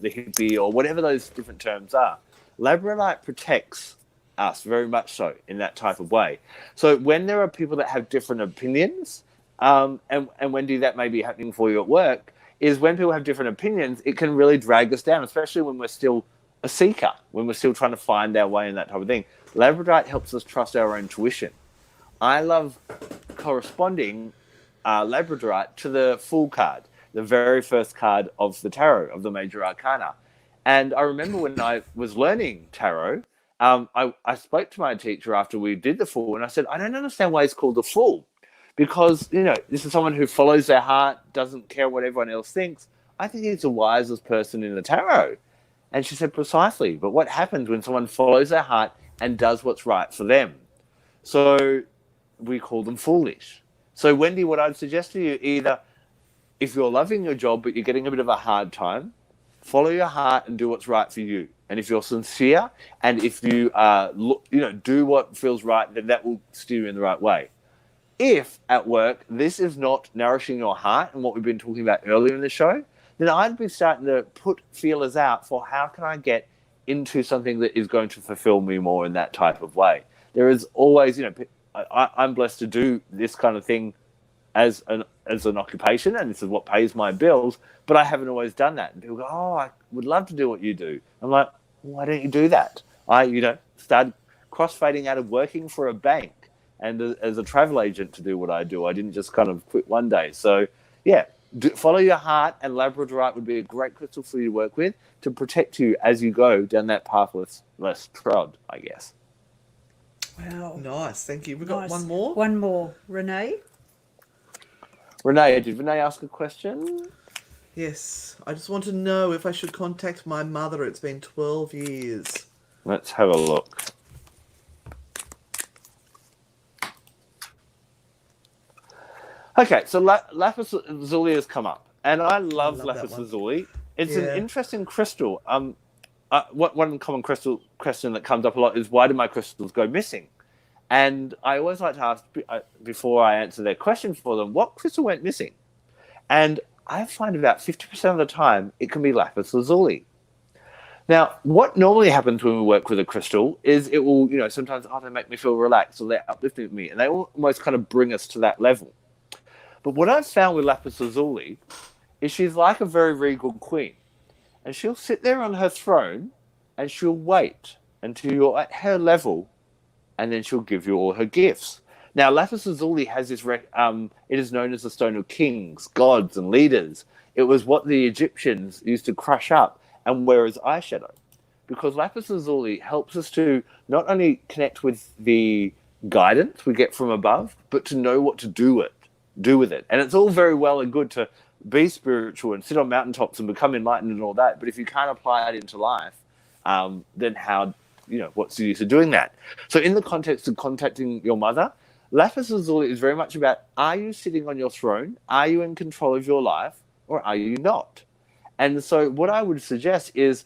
hippie or whatever those different terms are. Labradorite protects us very much so in that type of way. So when there are people that have different opinions, and Wendy, that may be happening for you at work, is when people have different opinions, it can really drag us down, especially when we're still a seeker, when we're still trying to find our way and that type of thing. Labradorite helps us trust our own intuition. I love corresponding Labradorite to the Fool card, the very first card of the tarot, of the major arcana. And I remember when I was learning tarot, I spoke to my teacher after we did the Fool, and I said, I don't understand why it's called the Fool. Because, this is someone who follows their heart, doesn't care what everyone else thinks. I think he's the wisest person in the tarot. And she said, precisely. But what happens when someone follows their heart and does what's right for them? So we call them foolish. So, Wendy, what I'd suggest to you, either if you're loving your job but you're getting a bit of a hard time, follow your heart and do what's right for you. And if you're sincere and if you do what feels right, then that will steer you in the right way. If at work this is not nourishing your heart and what we've been talking about earlier in the show, then I'd be starting to put feelers out for how can I get into something that is going to fulfill me more in that type of way. There is always, I'm blessed to do this kind of thing as an occupation, and this is what pays my bills, but I haven't always done that. And people go, oh, I would love to do what you do. I'm like, why don't you do that? I, started crossfading out of working for a bank and as a travel agent to do what I do. I didn't just kind of quit one day. So, yeah, follow your heart, and Labradorite would be a great crystal for you to work with to protect you as you go down that path less trod, I guess. Wow. Nice, thank you. We've got one more? One more. Renee, did Renee ask a question? Yes. I just want to know if I should contact my mother. It's been 12 years. Let's have a look. Okay, so lapis lazuli has come up, and I love lapis lazuli. It's an interesting crystal. One common question that comes up a lot is, why do my crystals go missing? And I always like to ask, before I answer their question for them, what crystal went missing? And I find about 50% of the time it can be lapis lazuli. Now, what normally happens when we work with a crystal is it will, sometimes, they make me feel relaxed, or they're uplifting me, and they almost kind of bring us to that level. But what I've found with lapis lazuli is she's like a very regal queen. And she'll sit there on her throne and she'll wait until you're at her level, and then she'll give you all her gifts. Now, lapis lazuli has this, it is known as the stone of kings, gods, and leaders. It was what the Egyptians used to crush up and wear as eyeshadow. Because lapis lazuli helps us to not only connect with the guidance we get from above, but to know what to do with it. And it's all very well and good to be spiritual and sit on mountaintops and become enlightened and all that, but if you can't apply it into life, then how, what's the use of doing that? So in the context of contacting your mother, lapis lazuli is very much about, are you sitting on your throne? Are you in control of your life, or are you not? And so what I would suggest is,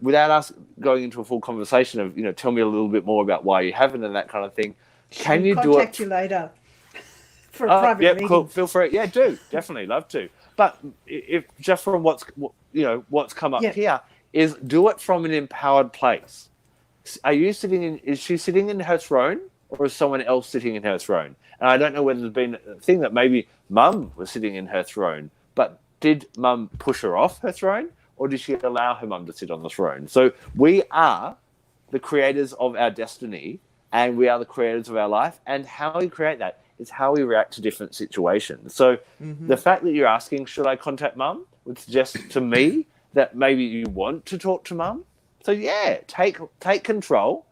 without us going into a full conversation of, tell me a little bit more about why you haven't and that kind of thing, can you do it? Contact you later. For a private meeting. Cool. Feel free. Yeah, do definitely love to. But if just from what's come up here is, do it from an empowered place. Is she sitting in her throne, or is someone else sitting in her throne? And I don't know whether there's been a thing that maybe Mum was sitting in her throne, but did Mum push her off her throne, or did she allow her Mum to sit on the throne? So we are the creators of our destiny, and we are the creators of our life. And how we create that is how we react to different situations. So the fact that you're asking, should I contact Mum, would suggest to me that maybe you want to talk to Mum. So yeah, take control,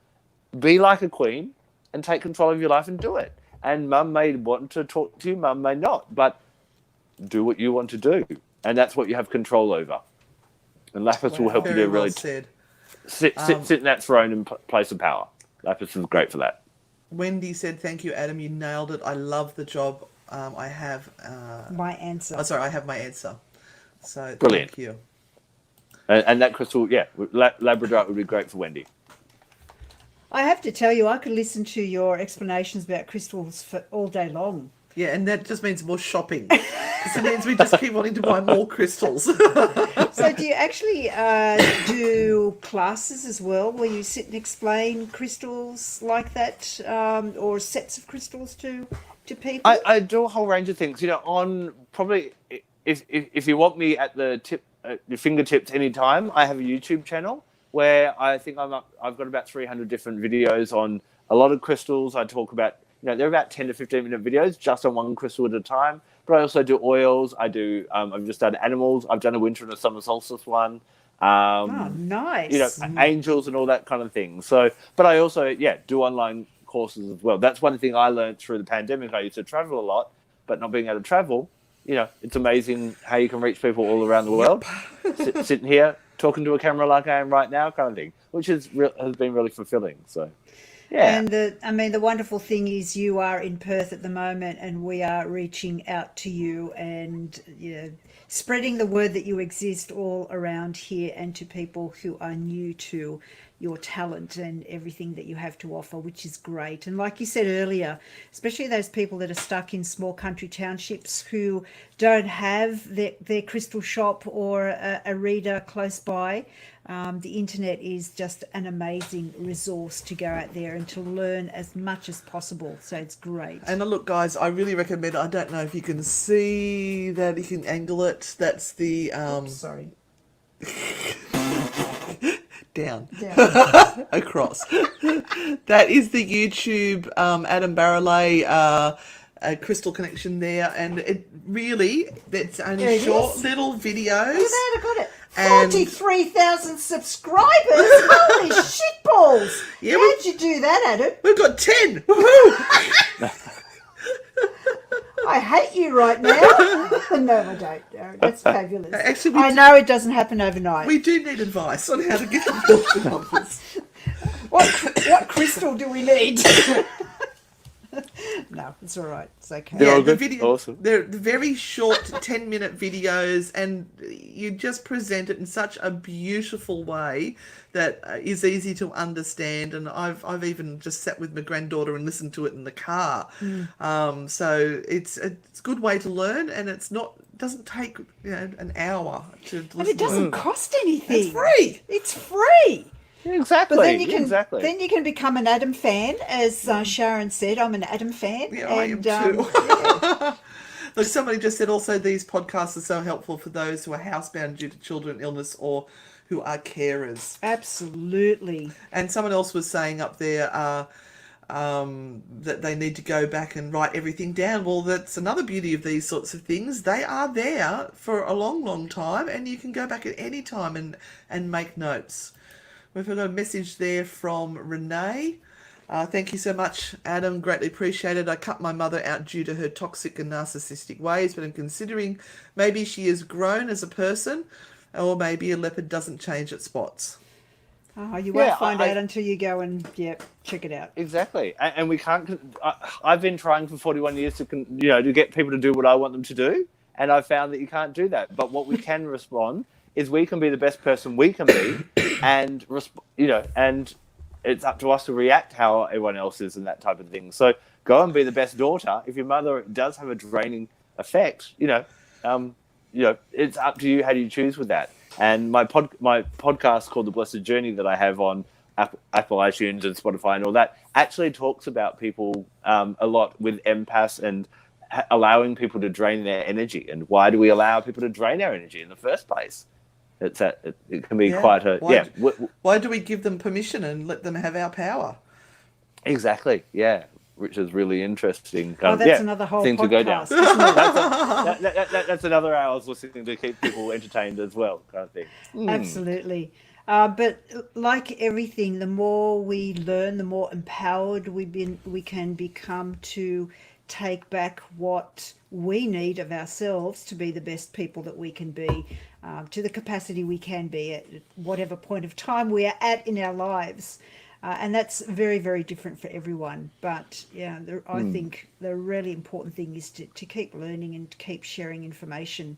be like a queen, and take control of your life and do it. And Mum may want to talk to you, Mum may not, but do what you want to do. And that's what you have control over. And Lapis will help you to really sit in that throne and place of power. Lapis is great for that. Wendy said, thank you, Adam. You nailed it. I love the job. I have... my answer. I have my answer. So brilliant. Thank you. And that crystal, Labradorite would be great for Wendy. I have to tell you, I could listen to your explanations about crystals for all day long. Yeah, and that just means more shopping. Because it means we just keep wanting to buy more crystals. So do you actually do classes as well, where you sit and explain crystals like that, or sets of crystals to people? I do a whole range of things. On probably if you want me at your fingertips anytime, I have a YouTube channel where I think I've got about 300 different videos on a lot of crystals. I talk about, they're about 10 to 15 minute videos just on one crystal at a time. But I also do oils. I've just done animals. I've done a winter and a summer solstice one. Oh, nice. Angels and all that kind of thing. So, but I also, do online courses as well. That's one thing I learned through the pandemic. I used to travel a lot, but not being able to travel, it's amazing how you can reach people all around the world. Sitting here, talking to a camera like I am right now, kind of thing, which has been really fulfilling. So, yeah. And the wonderful thing is you are in Perth at the moment, and we are reaching out to you and spreading the word that you exist all around here, and to people who are new to your talent and everything that you have to offer, which is great. And like you said earlier, especially those people that are stuck in small country townships who don't have their crystal shop or a reader close by, the internet is just an amazing resource to go out there and to learn as much as possible. So it's great. And look, guys, I really recommend, I don't know if you can see that, you can angle it. That's the... Sorry. Down. Across. That is the YouTube Adam Barralet crystal connection there, and it really, that's only short little videos. Look at that, I got it. 43,000 subscribers. Holy shitballs. Yeah, how'd you do that, Adam? We've got 10. Woohoo! I hate you right now. No, I don't. No, that's fabulous. Actually, I know it doesn't happen overnight. We do need advice on how to get the numbers. What crystal do we need? No, it's all right. It's okay. Yeah, the video, awesome. They're very short 10-minute videos, and you just present it in such a beautiful way that is easy to understand. And I've even just sat with my granddaughter and listened to it in the car. So it's a good way to learn, and doesn't take an hour to listen. And it doesn't cost anything. It's free. It's free. Exactly. But then you can exactly. become an Adam fan, as Sharon said. I'm an Adam fan. Yeah, I am too. Look, somebody just said also these podcasts are so helpful for those who are housebound due to children illness or who are carers. Absolutely. And someone else was saying up there that they need to go back and write everything down. Well, that's another beauty of these sorts of things. They are there for a long, long time, and you can go back at any time and make notes. We've got a message there from Renee. Thank you so much, Adam. Greatly appreciated. I cut my mother out due to her toxic and narcissistic ways, but I'm considering maybe she has grown as a person, or maybe a leopard doesn't change its spots. Oh, you won't find out until you go and check it out. Exactly, and we can't. I've been trying for 41 years to get people to do what I want them to do, and I've found that you can't do that. But what we can respond is we can be the best person we can be, and and it's up to us to react how everyone else is and that type of thing. So go and be the best daughter. If your mother does have a draining effect, it's up to you. How do you choose with that? And my podcast called The Blessed Journey that I have on Apple iTunes and Spotify and all that actually talks about people a lot with empaths and allowing people to drain their energy. And why do we allow people to drain our energy in the first place? It can be quite a Why do we give them permission and let them have our power? Exactly. Yeah, which is really interesting. That's another whole thing podcast, to go down. Isn't it? That's another hour's listening to keep people entertained as well, kind of thing. Absolutely. But like everything, the more we learn, the more empowered we can become to take back what we need of ourselves to be the best people that we can be, to the capacity we can be at whatever point of time we are at in our lives. And that's very, very different for everyone. But I think the really important thing is to keep learning and to keep sharing information,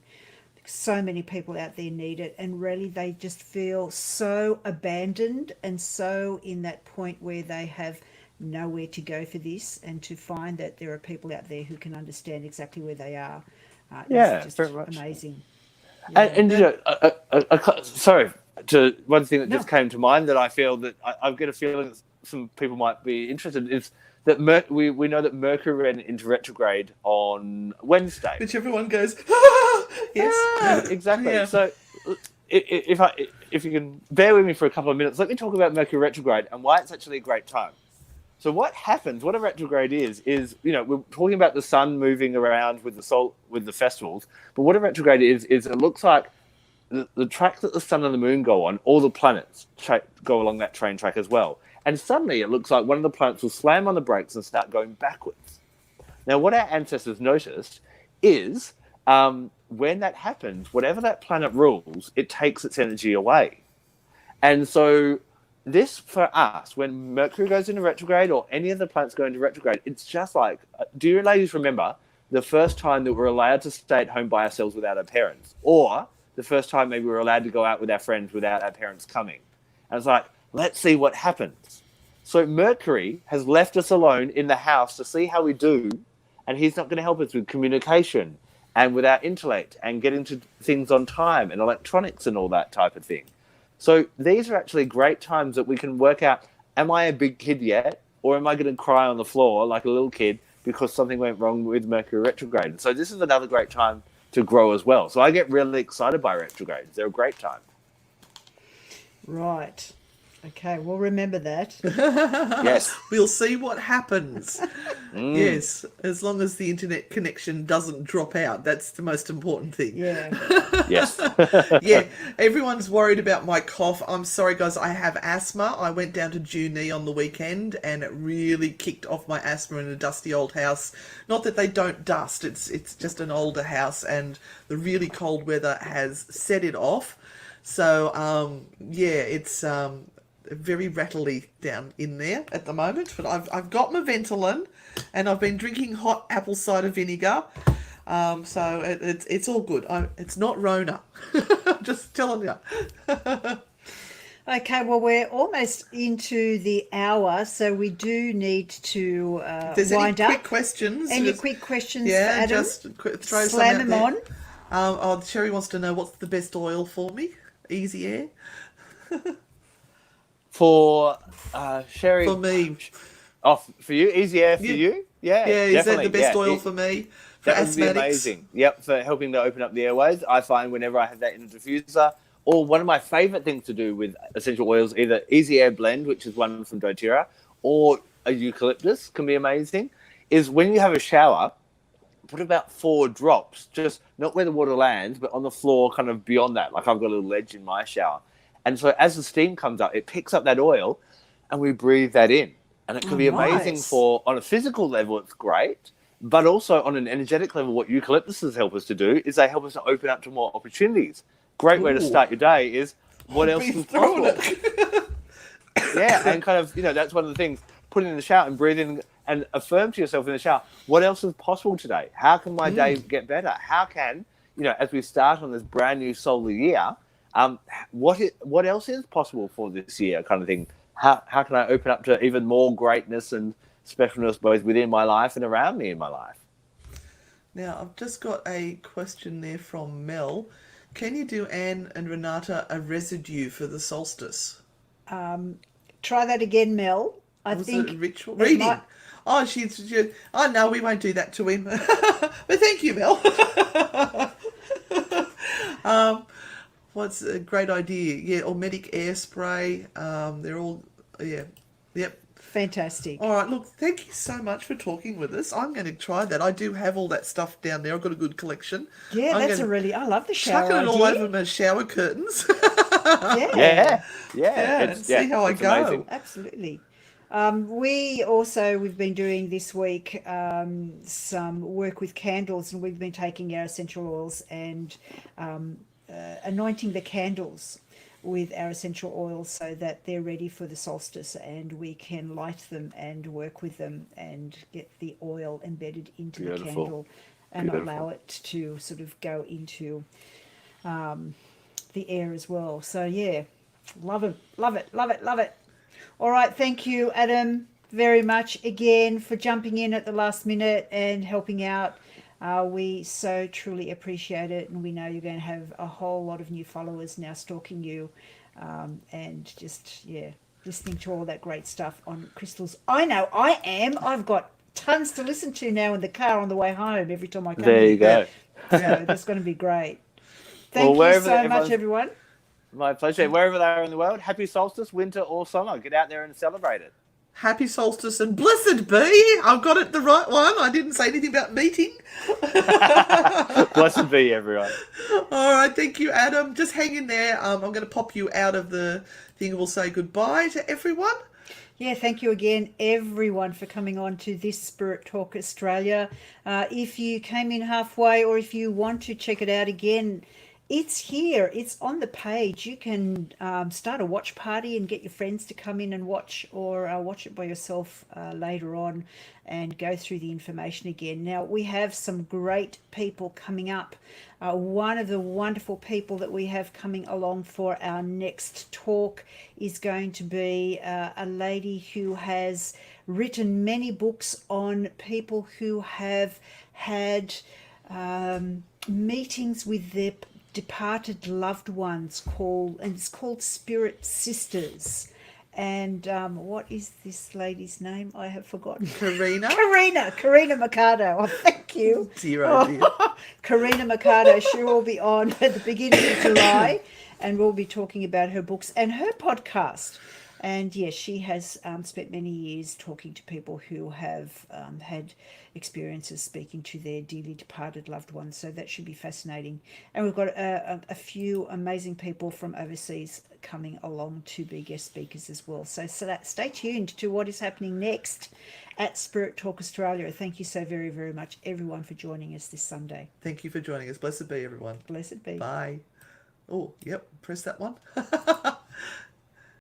so many people out there need it, and really they just feel so abandoned and so in that point where they have nowhere to go for this, and to find that there are people out there who can understand exactly where they are Yeah, is just very much. amazing. And you know, sorry, to one thing that No. just came to mind that I feel that I get a feeling that some people might be interested is that we know that Mercury went into retrograde on Wednesday. Which everyone goes, ah! Yes. Exactly. Yeah. So if you can bear with me for a couple of minutes, let me talk about Mercury retrograde and why it's actually a great time. So what happens, what a retrograde is, you know, we're talking about the sun moving around with the sol with the festivals, but what a retrograde is it looks like the track that the sun and the moon go on, all the planets go along that train track as well. And suddenly it looks like one of the planets will slam on the brakes and start going backwards. Now, what our ancestors noticed is when that happens, whatever that planet rules, it takes its energy away. And so this, for us, when Mercury goes into retrograde or any of the planets go into retrograde, it's just like, do you ladies remember the first time that we're allowed to stay at home by ourselves without our parents? Or the first time maybe we were allowed to go out with our friends without our parents coming? And it's like, let's see what happens. So Mercury has left us alone in the house to see how we do, and he's not going to help us with communication and with our intellect and getting to things on time and electronics and all that type of thing. So these are actually great times that we can work out, am I a big kid yet? Or am I going to cry on the floor like a little kid because something went wrong with Mercury retrograde? So this is another great time to grow as well. So I get really excited by retrogrades. They're a great time. Right. Okay, we'll remember that. Yes. We'll see what happens. Yes, as long as the internet connection doesn't drop out. That's the most important thing. Yeah. Yes. Yeah, everyone's worried about my cough. I'm sorry, guys, I have asthma. I went down to Junee on the weekend and it really kicked off my asthma in a dusty old house. Not that they don't dust, it's just an older house, and the really cold weather has set it off. So, yeah, it's very rattly down in there at the moment. But I've got my Ventolin and I've been drinking hot apple cider vinegar. So it's all good. It's not Rona. Just telling you. Okay, well, we're almost into the hour, so we do need to If there's wind any up. quick questions? Any just- quick questions Yeah, for Adam? just throw some Slam out them there. on. Sherry wants to know what's the best oil for me. Easy Air. For Sherry. For me. Oh, for you? Easy Air for you? Yeah, Yeah, is that definitely. the best Yeah, oil for me? For That would be asthmatics? amazing. Yep, for helping to open up the airways. I find whenever I have that in a diffuser, or one of my favourite things to do with essential oils, either Easy Air Blend, which is one from doTERRA, or a eucalyptus can be amazing, is when you have a shower, put about 4 drops, just not where the water lands, but on the floor kind of beyond that. Like I've got a little ledge in my shower. And so as the steam comes up, it picks up that oil and we breathe that in. And it can be amazing nice. for, on a physical level, it's great. But also on an energetic level, what eucalyptuses help us to do is they help us to open up to more opportunities. Great way to start your day is what else is possible. Yeah, and kind of, you know, that's one of the things. Put it in the shower and breathe in and affirm to yourself in the shower, what else is possible today? How can my day get better? How can, you know, as we start on this brand new solar year, what else is possible for this year kind of thing? How can I open up to even more greatness and specialness both within my life and around me in my life? Now, I've just got a question there from Mel. Can you do, Anne and Renata, a residue for the solstice? Try that again, Mel. I Was think it a ritual? it Reading. might- Oh, oh, no, we won't do that to him. But thank you, Mel. What's a great idea? Yeah, or medic air spray. They're all, yeah. Yep. Fantastic. All right, look, thank you so much for talking with us. I'm going to try that. I do have all that stuff down there. I've got a good collection. Yeah, I'm that's gonna I love the shower chuck it all idea. over my shower curtains. Yeah. And see how I it's go. amazing. Absolutely. We've been doing this week some work with candles, and we've been taking our essential oils and anointing the candles with our essential oils so that they're ready for the solstice, and we can light them and work with them and get the oil embedded into the Beautiful. candle and Beautiful. allow it to sort of go into the air as well. So yeah, love it, love it, love it, love it. All right, thank you, Adam, very much again for jumping in at the last minute and helping out. We so truly appreciate it, and we know you're going to have a whole lot of new followers now stalking you, and just listening to all that great stuff on crystals. I know I am. I've got tons to listen to now in the car on the way home every time I come There here. you go. So that's going to be great. Thank you so much, everyone. My pleasure. Wherever they are in the world, happy solstice, winter or summer. Get out there and celebrate it. Happy solstice and blessed be. I've got it the right one. I didn't say anything about meeting. Blessed be, everyone. All right. Thank you, Adam. Just hang in there. I'm going to pop you out of the thing and we'll say goodbye to everyone. Yeah, thank you again, everyone, for coming on to this Spirit Talk Australia. If you came in halfway or if you want to check it out again, it's here. It's on the page. You can start a watch party and get your friends to come in and watch, or watch it by yourself later on and go through the information again. Now, we have some great people coming up. One of the wonderful people that we have coming along for our next talk is going to be a lady who has written many books on people who have had meetings with their departed loved ones, it's called Spirit Sisters. And what is this lady's name? I have forgotten. Karina Mercado. Oh, thank you. Dear. Karina Mercado. She will be on at the beginning of July, and we'll be talking about her books and her podcast. And yes, she has spent many years talking to people who have had experiences speaking to their dearly departed loved ones. So that should be fascinating. And we've got a few amazing people from overseas coming along to be guest speakers as well. So stay tuned to what is happening next at Spirit Talk Australia. Thank you so very, very much, everyone, for joining us this Sunday. Thank you for joining us. Blessed be, everyone. Blessed be. Bye. Oh, yep. Press that one.